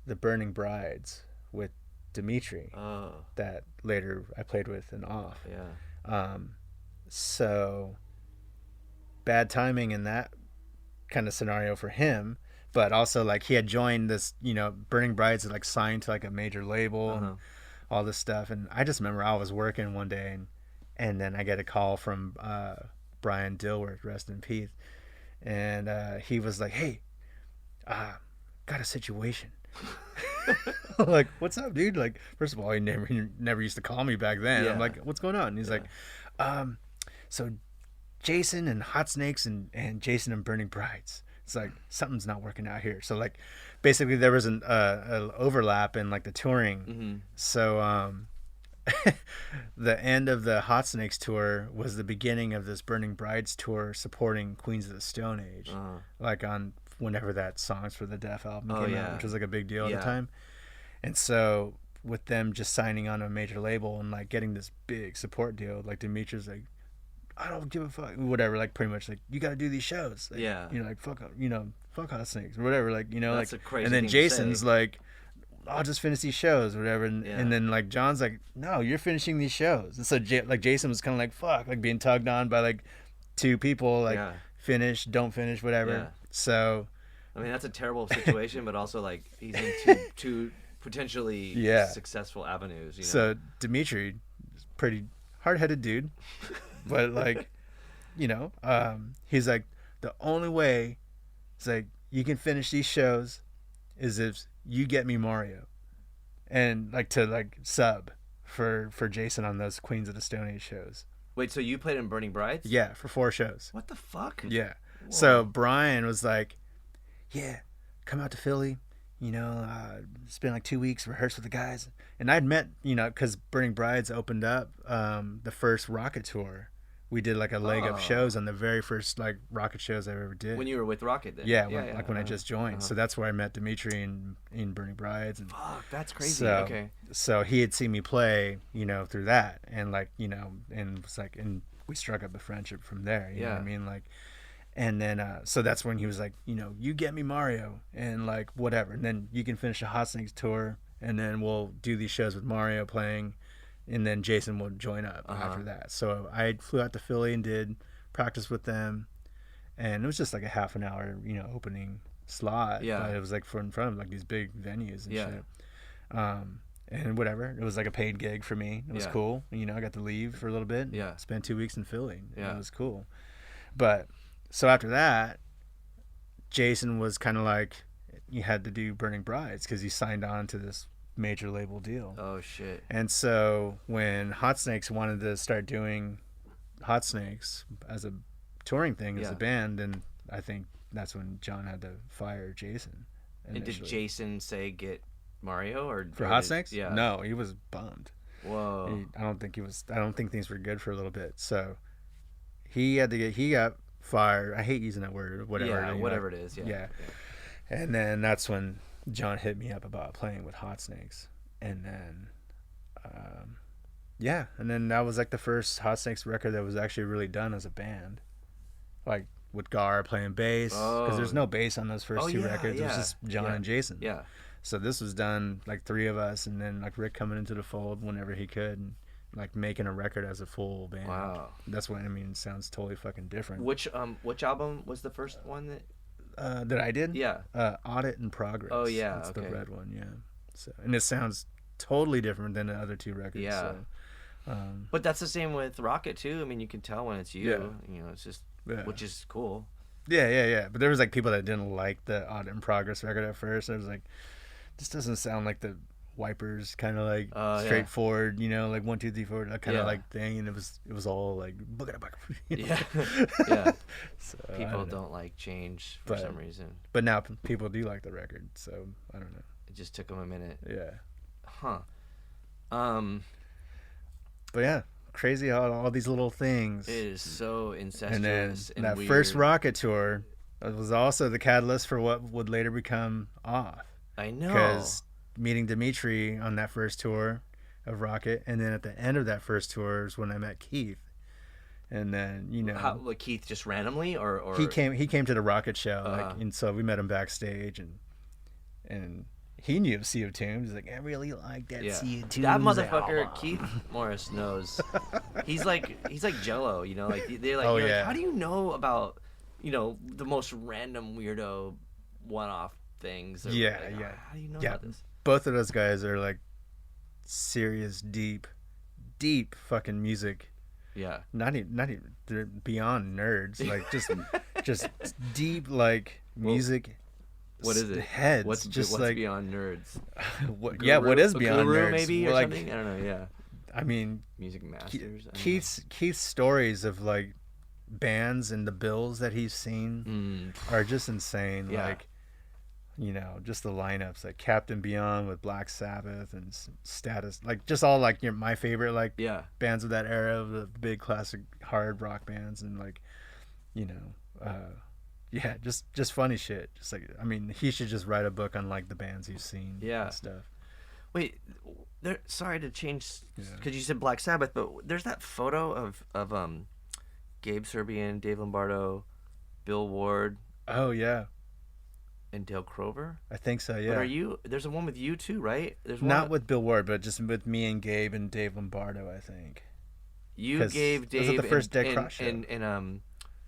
[SPEAKER 4] the Burning Brides with Dimitri, that later I played with and Off.
[SPEAKER 1] Yeah.
[SPEAKER 4] So bad timing in that kind of scenario for him, but also like he had joined this, Burning Brides had like signed to like a major label and all this stuff. And I just remember I was working one day and then I get a call from Brian Dilworth, rest in peace, and he was like, "Hey, got a situation." Like, what's up, dude? Like, first of all, he never used to call me back then. I'm like, what's going on? And he's like, so Jason and Hot Snakes and Jason and Burning Brides. It's like something's not working out here. So like, basically there was an overlap in like the touring. So the end of the Hot Snakes tour was the beginning of this Burning Brides tour supporting Queens of the Stone Age, like on whenever that Songs for the Deaf album came out, which was like a big deal at the time. And so with them just signing on a major label and like getting this big support deal, like Dimitri's like, I don't give a fuck, whatever, like pretty much like, you got to do these shows. Like, like fuck Hot Snakes or whatever, like,
[SPEAKER 1] That's
[SPEAKER 4] like,
[SPEAKER 1] a crazy
[SPEAKER 4] and then
[SPEAKER 1] thing to
[SPEAKER 4] Jason's
[SPEAKER 1] say.
[SPEAKER 4] like, I'll just finish these shows or whatever. And then like John's like, no, you're finishing these shows. And so like Jason was kind of like, fuck, like being tugged on by like two people, like finish, don't finish, whatever. So
[SPEAKER 1] I mean, that's a terrible situation, but also like he's in two potentially successful avenues.
[SPEAKER 4] So Dimitri is a pretty hard-headed dude, but like, he's like, the only way it's like you can finish these shows is if you get me Mario, and like to like sub for Jason on those Queens of the Stone Age shows.
[SPEAKER 1] Wait, so you played in Burning Brides?
[SPEAKER 4] Yeah, for 4 shows.
[SPEAKER 1] What the fuck?
[SPEAKER 4] Yeah.
[SPEAKER 1] Whoa.
[SPEAKER 4] So Brian was like, yeah, come out to Philly, spend like 2 weeks, rehearse with the guys. And I'd met, because Burning Brides opened up the first Rocket tour. We did like a leg of shows on the very first like Rocket shows I ever did.
[SPEAKER 1] When you were with Rocket then?
[SPEAKER 4] Yeah, when I just joined. So that's where I met Dimitri in Burning Brides. And
[SPEAKER 1] fuck, that's crazy.
[SPEAKER 4] So,
[SPEAKER 1] okay.
[SPEAKER 4] So he had seen me play, through that. And like, and was like, and we struck up a friendship from there. You know what I mean? Like, and then, so that's when he was like, you get me Mario and like whatever. And then you can finish the Hot Snakes tour and then we'll do these shows with Mario playing. And then Jason will join up after that. So I flew out to Philly and did practice with them. And it was just like a half an hour, opening slot.
[SPEAKER 1] Yeah.
[SPEAKER 4] But it was like in front of like these big venues and shit. And whatever. It was like a paid gig for me. It was cool. I got to leave for a little bit.
[SPEAKER 1] Yeah.
[SPEAKER 4] Spend 2 weeks in Philly.
[SPEAKER 1] Yeah.
[SPEAKER 4] It was cool. But so after that, Jason was kind of like, you had to do Burning Brides because he signed on to this major label deal.
[SPEAKER 1] Oh shit.
[SPEAKER 4] And so when Hot Snakes wanted to start doing Hot Snakes as a touring thing as a band, and I think that's when John had to fire Jason initially.
[SPEAKER 1] And did Jason say get Mario or
[SPEAKER 4] for Hot Snakes?
[SPEAKER 1] Yeah.
[SPEAKER 4] No, he was bummed.
[SPEAKER 1] Whoa.
[SPEAKER 4] I don't think things were good for a little bit. So he got fired. I hate using that word, whatever.
[SPEAKER 1] Yeah, whatever it is. Yeah.
[SPEAKER 4] And then that's when John hit me up about playing with Hot Snakes, and then and then that was like the first Hot Snakes record that was actually really done as a band, like with Gar playing bass, because there's no bass on those first two records. It was just John and Jason. So this was done like 3 of us, and then like Rick coming into the fold whenever he could, and like making a record as a full band.
[SPEAKER 1] Wow.
[SPEAKER 4] That's what it sounds totally fucking different.
[SPEAKER 1] Which album was the first one that
[SPEAKER 4] that I did?
[SPEAKER 1] Yeah.
[SPEAKER 4] Audit in Progress.
[SPEAKER 1] Oh yeah,
[SPEAKER 4] that's the red one. Yeah. So and it sounds totally different than the other 2 records.
[SPEAKER 1] Yeah.
[SPEAKER 4] So,
[SPEAKER 1] but that's the same with Rocket too. I mean, you can tell when it's you. It's just which is cool.
[SPEAKER 4] Yeah. But there was like people that didn't like the Audit in Progress record at first. I was like, this doesn't sound like the Wipers kind of like straightforward, like 1, 2, 3, 4, that kind of like thing, and it was all like
[SPEAKER 1] Yeah.
[SPEAKER 4] So,
[SPEAKER 1] people don't like change for some reason.
[SPEAKER 4] But now people do like the record, so I don't know.
[SPEAKER 1] It just took them a minute.
[SPEAKER 4] Yeah.
[SPEAKER 1] Huh.
[SPEAKER 4] But yeah, crazy how all these little things.
[SPEAKER 1] It is so incestuous
[SPEAKER 4] and then that
[SPEAKER 1] weird.
[SPEAKER 4] first Rocket tour was also the catalyst for what would later become Off.
[SPEAKER 1] I know.
[SPEAKER 4] Because meeting Dimitri on that first tour of Rocket, and then at the end of that first tour is when I met Keith. And then
[SPEAKER 1] how, like Keith just randomly or
[SPEAKER 4] he came to the Rocket show, and so we met him backstage, and he knew of Sea of Tunes. He's like, I really like that Sea of Tunes.
[SPEAKER 1] That motherfucker, Keith Morris knows. He's like Jello, like they're like, like, how do you know about the most random weirdo one-off things. Or
[SPEAKER 4] Yeah,
[SPEAKER 1] like,
[SPEAKER 4] yeah.
[SPEAKER 1] How do you know
[SPEAKER 4] Yeah.
[SPEAKER 1] about this?
[SPEAKER 4] Both of those guys are like serious, deep fucking music.
[SPEAKER 1] Yeah.
[SPEAKER 4] Not even they're beyond nerds. Like just deep like music.
[SPEAKER 1] What is it?
[SPEAKER 4] Heads.
[SPEAKER 1] What's
[SPEAKER 4] like
[SPEAKER 1] beyond nerds?
[SPEAKER 4] what is
[SPEAKER 1] A
[SPEAKER 4] beyond
[SPEAKER 1] guru
[SPEAKER 4] nerds?
[SPEAKER 1] maybe or
[SPEAKER 4] Like,
[SPEAKER 1] something? I don't know. Yeah.
[SPEAKER 4] I mean,
[SPEAKER 1] Music masters. I don't
[SPEAKER 4] Keith's stories of like bands and the bills that he's seen are just insane.
[SPEAKER 1] Yeah.
[SPEAKER 4] Like, you know, just the lineups like Captain Beyond with Black Sabbath and Status, like just all like my favorite like
[SPEAKER 1] Yeah.
[SPEAKER 4] bands of that era of the big classic hard rock bands, and like, you know, yeah, just funny shit. Just like, I mean, he should just write a book on like the bands he's seen.
[SPEAKER 1] Yeah.
[SPEAKER 4] And stuff.
[SPEAKER 1] Wait, sorry to change
[SPEAKER 4] Yeah.
[SPEAKER 1] because you said Black Sabbath, but there's that photo of Gabe Serbian, Dave Lombardo, Bill Ward,
[SPEAKER 4] Oh yeah,
[SPEAKER 1] and Dale Crover.
[SPEAKER 4] I think so. Yeah.
[SPEAKER 1] But are you? There's a one with you too, right? There's one
[SPEAKER 4] Not with Bill Ward, but just with me and Gabe and Dave Lombardo, I think.
[SPEAKER 1] you,
[SPEAKER 4] 'cause
[SPEAKER 1] Gabe,
[SPEAKER 4] was it
[SPEAKER 1] Dave,
[SPEAKER 4] the first Dead
[SPEAKER 1] and,
[SPEAKER 4] Cross show?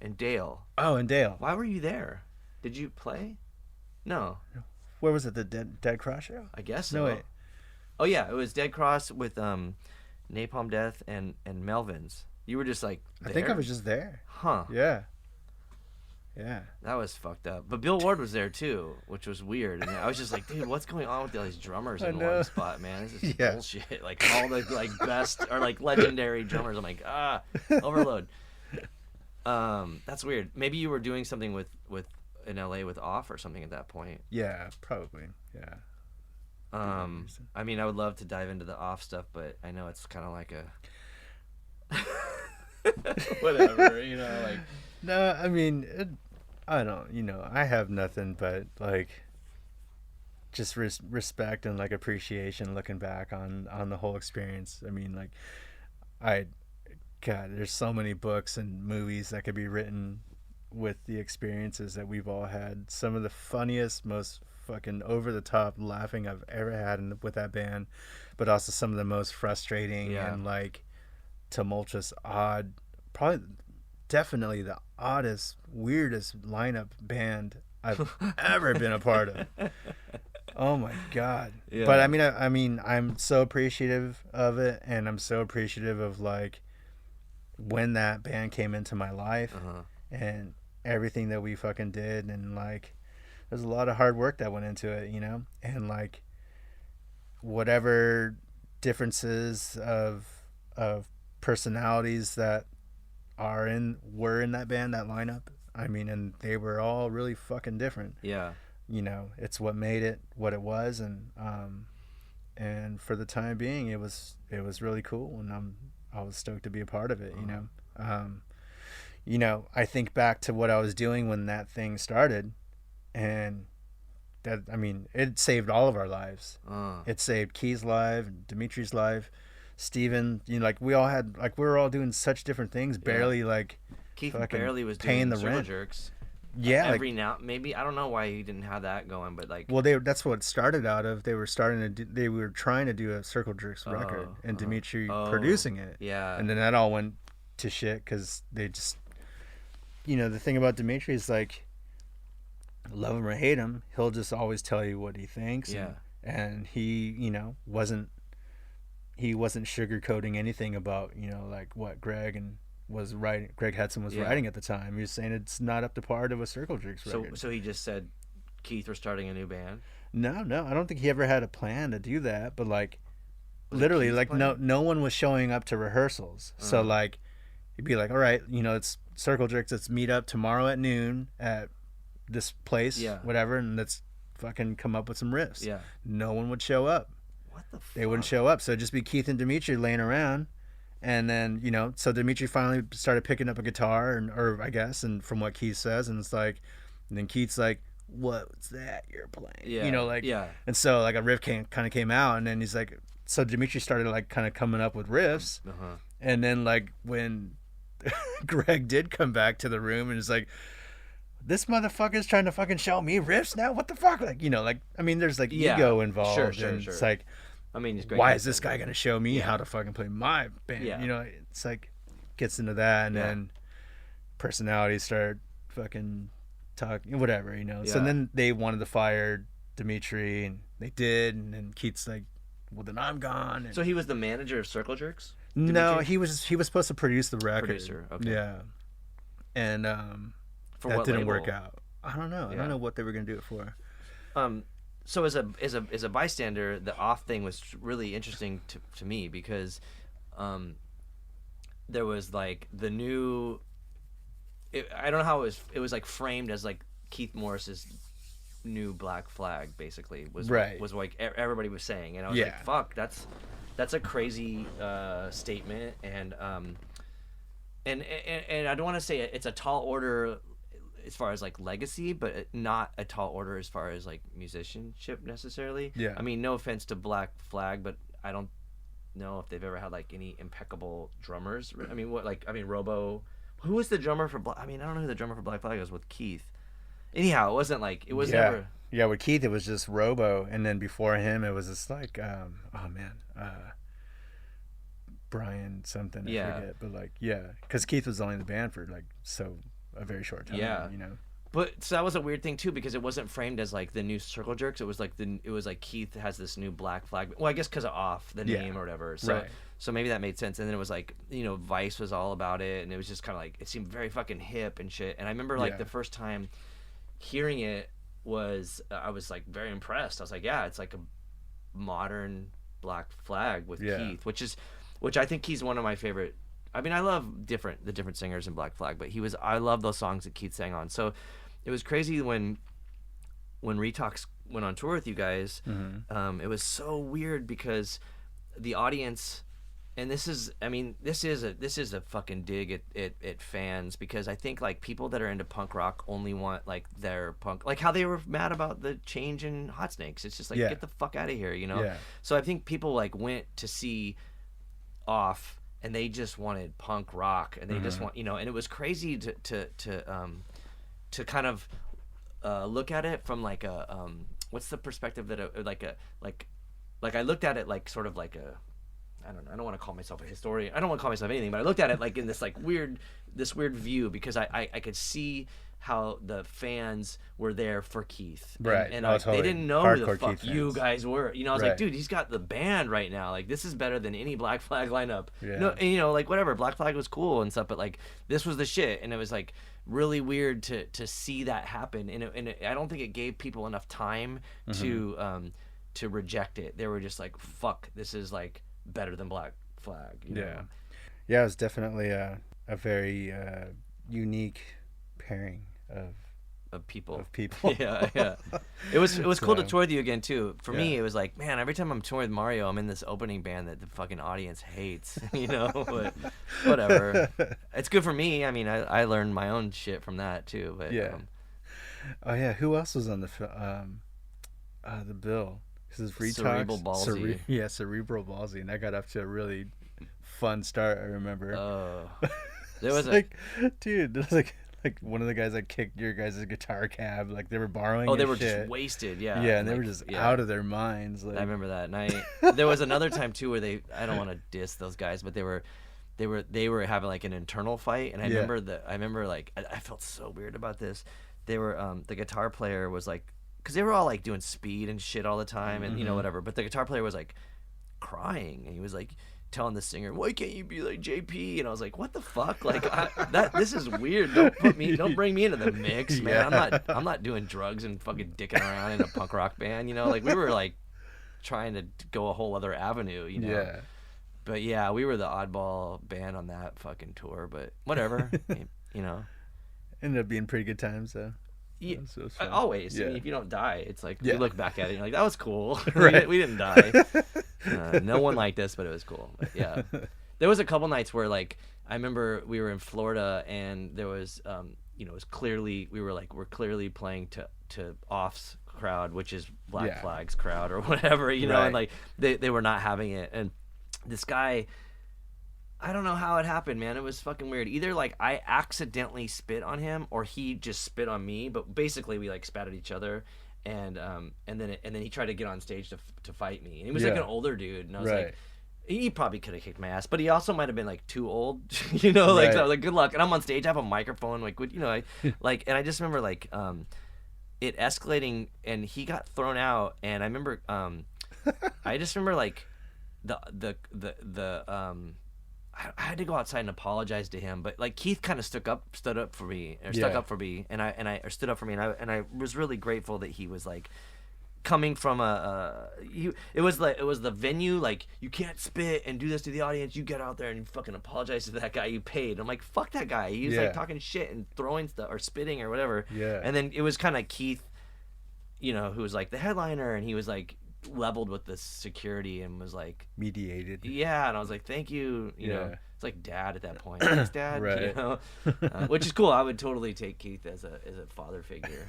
[SPEAKER 1] and Dale.
[SPEAKER 4] Oh, and Dale.
[SPEAKER 1] Why were you there? Did you play? No,
[SPEAKER 4] Where was it? The Dead Cross show?
[SPEAKER 1] I guess so.
[SPEAKER 4] No, wait.
[SPEAKER 1] Oh yeah, it was Dead Cross with Napalm Death and Melvins. You were just like there?
[SPEAKER 4] I think I was just there.
[SPEAKER 1] Huh.
[SPEAKER 4] Yeah. Yeah.
[SPEAKER 1] That was fucked up. But Bill Ward was there too, which was weird. And I was just like, dude, what's going on with all these drummers
[SPEAKER 4] I
[SPEAKER 1] in
[SPEAKER 4] know.
[SPEAKER 1] one spot, man? This is
[SPEAKER 4] Yeah.
[SPEAKER 1] bullshit. Like all the like best or like legendary drummers. I'm like, overload. That's weird. Maybe you were doing something with in LA with Off or something at that point.
[SPEAKER 4] Yeah, probably. Yeah.
[SPEAKER 1] I mean, I would love to dive into the Off stuff, but I know it's kind of like a whatever, you know, like.
[SPEAKER 4] No, I mean, I don't, you know, I have nothing but like just respect and like appreciation looking back on the whole experience. I mean, like, God, there's so many books and movies that could be written with the experiences that we've all had. Some of the funniest, most fucking over the top laughing I've ever had with that band, but also some of the most frustrating and like tumultuous, odd, probably definitely the oddest, weirdest lineup band I've ever been a part of. Oh my God.
[SPEAKER 1] Yeah.
[SPEAKER 4] But I mean, I'm so appreciative of it, and I'm so appreciative of like when that band came into my life and everything that we fucking did, and like there's a lot of hard work that went into it, you know, and like whatever differences of personalities that were in that band, that lineup, I mean, and they were all really fucking different.
[SPEAKER 1] Yeah.
[SPEAKER 4] You know, it's what made it what it was, and for the time being it was really cool, and I was stoked to be a part of it, you know. You know, I think back to what I was doing when that thing started, and that, I mean, it saved all of our lives. It saved Key's life, Dimitri's life, Steven, you know, like we were all doing such different things, barely like
[SPEAKER 1] Keith
[SPEAKER 4] fucking
[SPEAKER 1] barely was
[SPEAKER 4] paying
[SPEAKER 1] doing
[SPEAKER 4] the
[SPEAKER 1] Circle
[SPEAKER 4] rent.
[SPEAKER 1] Jerks.
[SPEAKER 4] Yeah,
[SPEAKER 1] Every now, maybe, I don't know why he didn't have that going, but like.
[SPEAKER 4] well, that's what it started out of. They were trying to do a Circle Jerks record, and Dimitri producing it.
[SPEAKER 1] Yeah.
[SPEAKER 4] And then that all went to shit because they just, you know, the thing about Dimitri is like, love him or hate him, he'll just always tell you what he thinks.
[SPEAKER 1] Yeah.
[SPEAKER 4] And he, you know, wasn't sugarcoating anything about, you know, like what Greg Hudson was writing at the time. He was saying it's not up to par of a Circle Jerks record.
[SPEAKER 1] So he just said Keith was starting a new band?
[SPEAKER 4] No, I don't think he ever had a plan to do that, but like literally
[SPEAKER 1] Keith's
[SPEAKER 4] like
[SPEAKER 1] plan?
[SPEAKER 4] no one was showing up to rehearsals. So like he'd be like, all right, you know, it's Circle Jerks, let's meet up tomorrow at noon at this place, whatever, and let's fucking come up with some riffs.
[SPEAKER 1] Yeah.
[SPEAKER 4] No one would show up.
[SPEAKER 1] What the fuck?
[SPEAKER 4] They wouldn't show up. So it'd just be Keith and Dimitri laying around. And then, you know, so Dimitri finally started picking up a guitar, or I guess, and from what Keith says, and it's like, and then Keith's like, what's that you're playing?
[SPEAKER 1] Yeah.
[SPEAKER 4] You know, like,
[SPEAKER 1] yeah.
[SPEAKER 4] And so like a riff kind of came out, and then he's like, so Dimitri started like kind of coming up with riffs. And then like when Greg did come back to the room and is like, this motherfucker's trying to fucking show me riffs now? What the fuck? Like, you know, like, I mean, there's like ego involved.
[SPEAKER 1] Sure.
[SPEAKER 4] It's like,
[SPEAKER 1] I mean, it's great.
[SPEAKER 4] why is this guy going to show me how to fucking play my band?
[SPEAKER 1] Yeah.
[SPEAKER 4] You know, it's like, gets into that, and then personalities start fucking talk, whatever, So
[SPEAKER 1] Yeah.
[SPEAKER 4] then they wanted to fire Dimitri, and they did, and then Keith's like, well, then I'm gone. And
[SPEAKER 1] So he was the manager of Circle Jerks?
[SPEAKER 4] no,
[SPEAKER 1] Dimitri?
[SPEAKER 4] he was supposed to produce the record.
[SPEAKER 1] Producer, okay.
[SPEAKER 4] Yeah. And
[SPEAKER 1] For
[SPEAKER 4] that
[SPEAKER 1] what
[SPEAKER 4] didn't
[SPEAKER 1] label?
[SPEAKER 4] work out. I don't know. I
[SPEAKER 1] Yeah.
[SPEAKER 4] don't know what they were gonna do it for.
[SPEAKER 1] So as a bystander, the off thing was really interesting to me because there was like the new. I don't know how it was like framed as like Keith Morris's new Black Flag, basically was
[SPEAKER 4] Right.
[SPEAKER 1] was like everybody was saying, and I was
[SPEAKER 4] Yeah.
[SPEAKER 1] like, fuck, that's a crazy statement, and I don't want to say it's a tall order as far as like legacy, but not a tall order as far as like musicianship necessarily.
[SPEAKER 4] Yeah.
[SPEAKER 1] I mean, no offense to Black Flag, but I don't know if they've ever had like any impeccable drummers. I mean, Robo. Who was the drummer for Black? I mean, I don't know who the drummer for Black Flag was with Keith. Anyhow, it wasn't like it was never.
[SPEAKER 4] Yeah, with Keith it was just Robo, and then before him it was just like Brian something. I forget, but like because Keith was only in the band for like a very short time.
[SPEAKER 1] Yeah. But so that was a weird thing too, because it wasn't framed as like the new Circle Jerks. It was like Keith has this new Black Flag. Well, I guess because of Off the name or whatever. So
[SPEAKER 4] Right.
[SPEAKER 1] so maybe that made sense. And then it was like Vice was all about it, and it was just kind of like it seemed very fucking hip and shit. And I remember like the first time hearing it was I was like very impressed. I was like, yeah, it's like a modern Black Flag with Keith, which I think he's one of my favorite. I mean, I love the different singers in Black Flag, but I love those songs that Keith sang on. So it was crazy when Retox went on tour with you guys. It was so weird because the audience, and this is a fucking dig at fans, because I think like people that are into punk rock only want like their punk, like how they were mad about the change in Hot Snakes. It's just like get the fuck out of here,
[SPEAKER 4] Yeah.
[SPEAKER 1] So I think people like went to see Off, and they just wanted punk rock, and they just want, and it was crazy to kind of look at it from like a what's the perspective that I looked at it like sort of like a, I don't want to call myself a historian. I don't want to call myself anything, but I looked at it like in this like weird view, because I could see how the fans were there for Keith,
[SPEAKER 4] Right.
[SPEAKER 1] And
[SPEAKER 4] Totally.
[SPEAKER 1] they didn't know who the
[SPEAKER 4] Hardcore
[SPEAKER 1] fuck
[SPEAKER 4] Keith
[SPEAKER 1] you
[SPEAKER 4] fans.
[SPEAKER 1] guys were. I was
[SPEAKER 4] Right.
[SPEAKER 1] like, dude, he's got the band right now. Like, this is better than any Black Flag lineup.
[SPEAKER 4] Yeah.
[SPEAKER 1] No, and, like whatever, Black Flag was cool and stuff, but like this was the shit, and it was like really weird to see that happen, and I don't think it gave people enough time to reject it. They were just like, fuck, this is like better than Black Flag.
[SPEAKER 4] Yeah, it was definitely a very unique pairing
[SPEAKER 1] of people. yeah. It was cool to tour with you again too. For me, it was like, man, every time I'm touring with Mario, I'm in this opening band that the fucking audience hates, but whatever. It's good for me. I mean, I learned my own shit from that too. But
[SPEAKER 4] oh yeah, who else was on the bill? This is Retox.
[SPEAKER 1] Cerebral Ballsy.
[SPEAKER 4] Cerebral Ballsy, and that got up to a really fun start. I remember.
[SPEAKER 1] There was
[SPEAKER 4] like, dude, there was like one of the guys that kicked your guys' guitar cab, like they were borrowing.
[SPEAKER 1] Oh, they
[SPEAKER 4] his
[SPEAKER 1] were
[SPEAKER 4] shit.
[SPEAKER 1] just wasted. Yeah.
[SPEAKER 4] Yeah, and they were just out of their minds. Like.
[SPEAKER 1] I remember that. And there was another time too where I don't want to diss those guys, but they were having like an internal fight, and I remember like I felt so weird about this. They were the guitar player was like, because they were all like doing speed and shit all the time, and whatever. But the guitar player was like crying, and he was like telling the singer, "Why can't you be like JP?" And I was like, "What the fuck? Like this is weird. Don't bring me into the mix, man. I'm not doing drugs and fucking dicking around in a punk rock band, Like we were like trying to go a whole other avenue,
[SPEAKER 4] Yeah.
[SPEAKER 1] But yeah, we were the oddball band on that fucking tour. But whatever,
[SPEAKER 4] Ended up being pretty good times though.
[SPEAKER 1] Yeah,
[SPEAKER 4] So it was fun.
[SPEAKER 1] always.
[SPEAKER 4] Yeah.
[SPEAKER 1] I mean, if you don't die, it's like
[SPEAKER 4] Yeah.
[SPEAKER 1] you look back at it and you're like, that was cool.
[SPEAKER 4] Right.
[SPEAKER 1] we didn't die. No one liked us, but it was cool. But yeah, there was a couple nights where like I remember we were in Florida, and there was it was clearly we're clearly playing to Off's crowd, which is Black Flag's crowd or whatever,
[SPEAKER 4] Right.
[SPEAKER 1] and like they were not having it, and this guy, I don't know how it happened, man. It was fucking weird. Either like I accidentally spit on him, or he just spit on me. But basically, we like spat at each other, and then he tried to get on stage to fight me. And he was like an older dude, and I was like, He probably could have kicked my ass, but he also might have been like too old, you know. Like,
[SPEAKER 4] Right.
[SPEAKER 1] so I was like, good luck. And I'm on stage, I have a microphone, like, you know, like, and I just remember like, it escalating, and he got thrown out, and I remember, I just remember like, I had to go outside and apologize to him, but like Keith kind of stood up for me, and I was really grateful that he was like. Coming from it was the venue, like, you can't spit and do this to the audience, you get out there and you fucking apologize to that guy you paid. I'm like, fuck that guy, he was like talking shit and throwing stuff or spitting or whatever. And then it was kind of Keith, you know, who was like the headliner, and he was like leveled with the security and was like
[SPEAKER 4] Mediated.
[SPEAKER 1] and I was like, thank you, you know. It's like dad at that point. Thanks, Dad.
[SPEAKER 4] Right.
[SPEAKER 1] You know? Which is cool. I would totally take Keith as a father figure.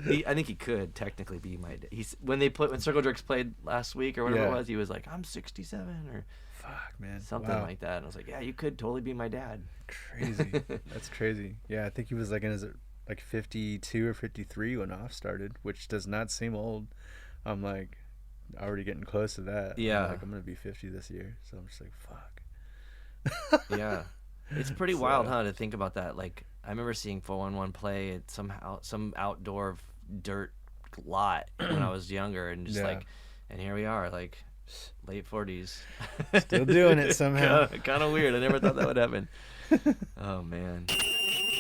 [SPEAKER 1] I think he could technically be my dad. When Circle Jerks played last week or whatever it was, he was like, I'm 67 or
[SPEAKER 4] Fuck, man.
[SPEAKER 1] something like that. And I was like, yeah, you could totally be my dad.
[SPEAKER 4] Crazy. That's crazy. Yeah, I think he was like in his like 52 or 53 when Off started, which does not seem old. I'm like already getting close to that.
[SPEAKER 1] Yeah.
[SPEAKER 4] I'm gonna be 50 this year, so I'm just like, fuck.
[SPEAKER 1] Yeah. It's pretty wild, huh, to think about that. Like, I remember seeing 411 play at some outdoor dirt lot when I was younger, and just like, and here we are, like, late 40s.
[SPEAKER 4] Still doing it somehow.
[SPEAKER 1] Kind of weird. I never thought that would happen. Oh, man.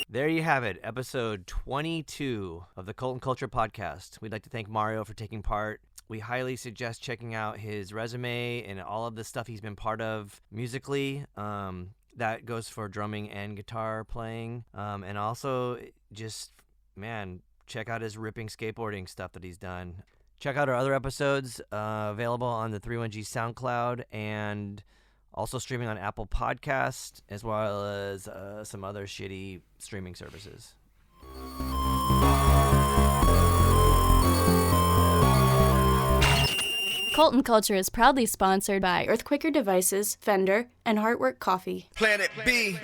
[SPEAKER 1] There you have it, episode 22 of the Cult and Culture podcast. We'd like to thank Mario for taking part. We highly suggest checking out his resume and all of the stuff he's been part of musically. That goes for drumming and guitar playing. And also just, man, check out his ripping skateboarding stuff that he's done. Check out our other episodes available on the 31G SoundCloud and also streaming on Apple Podcasts, as well as some other shitty streaming services.
[SPEAKER 7] Cult and Culture is proudly sponsored by Earthquaker Devices, Fender, and Heartwork Coffee.
[SPEAKER 5] Planet B.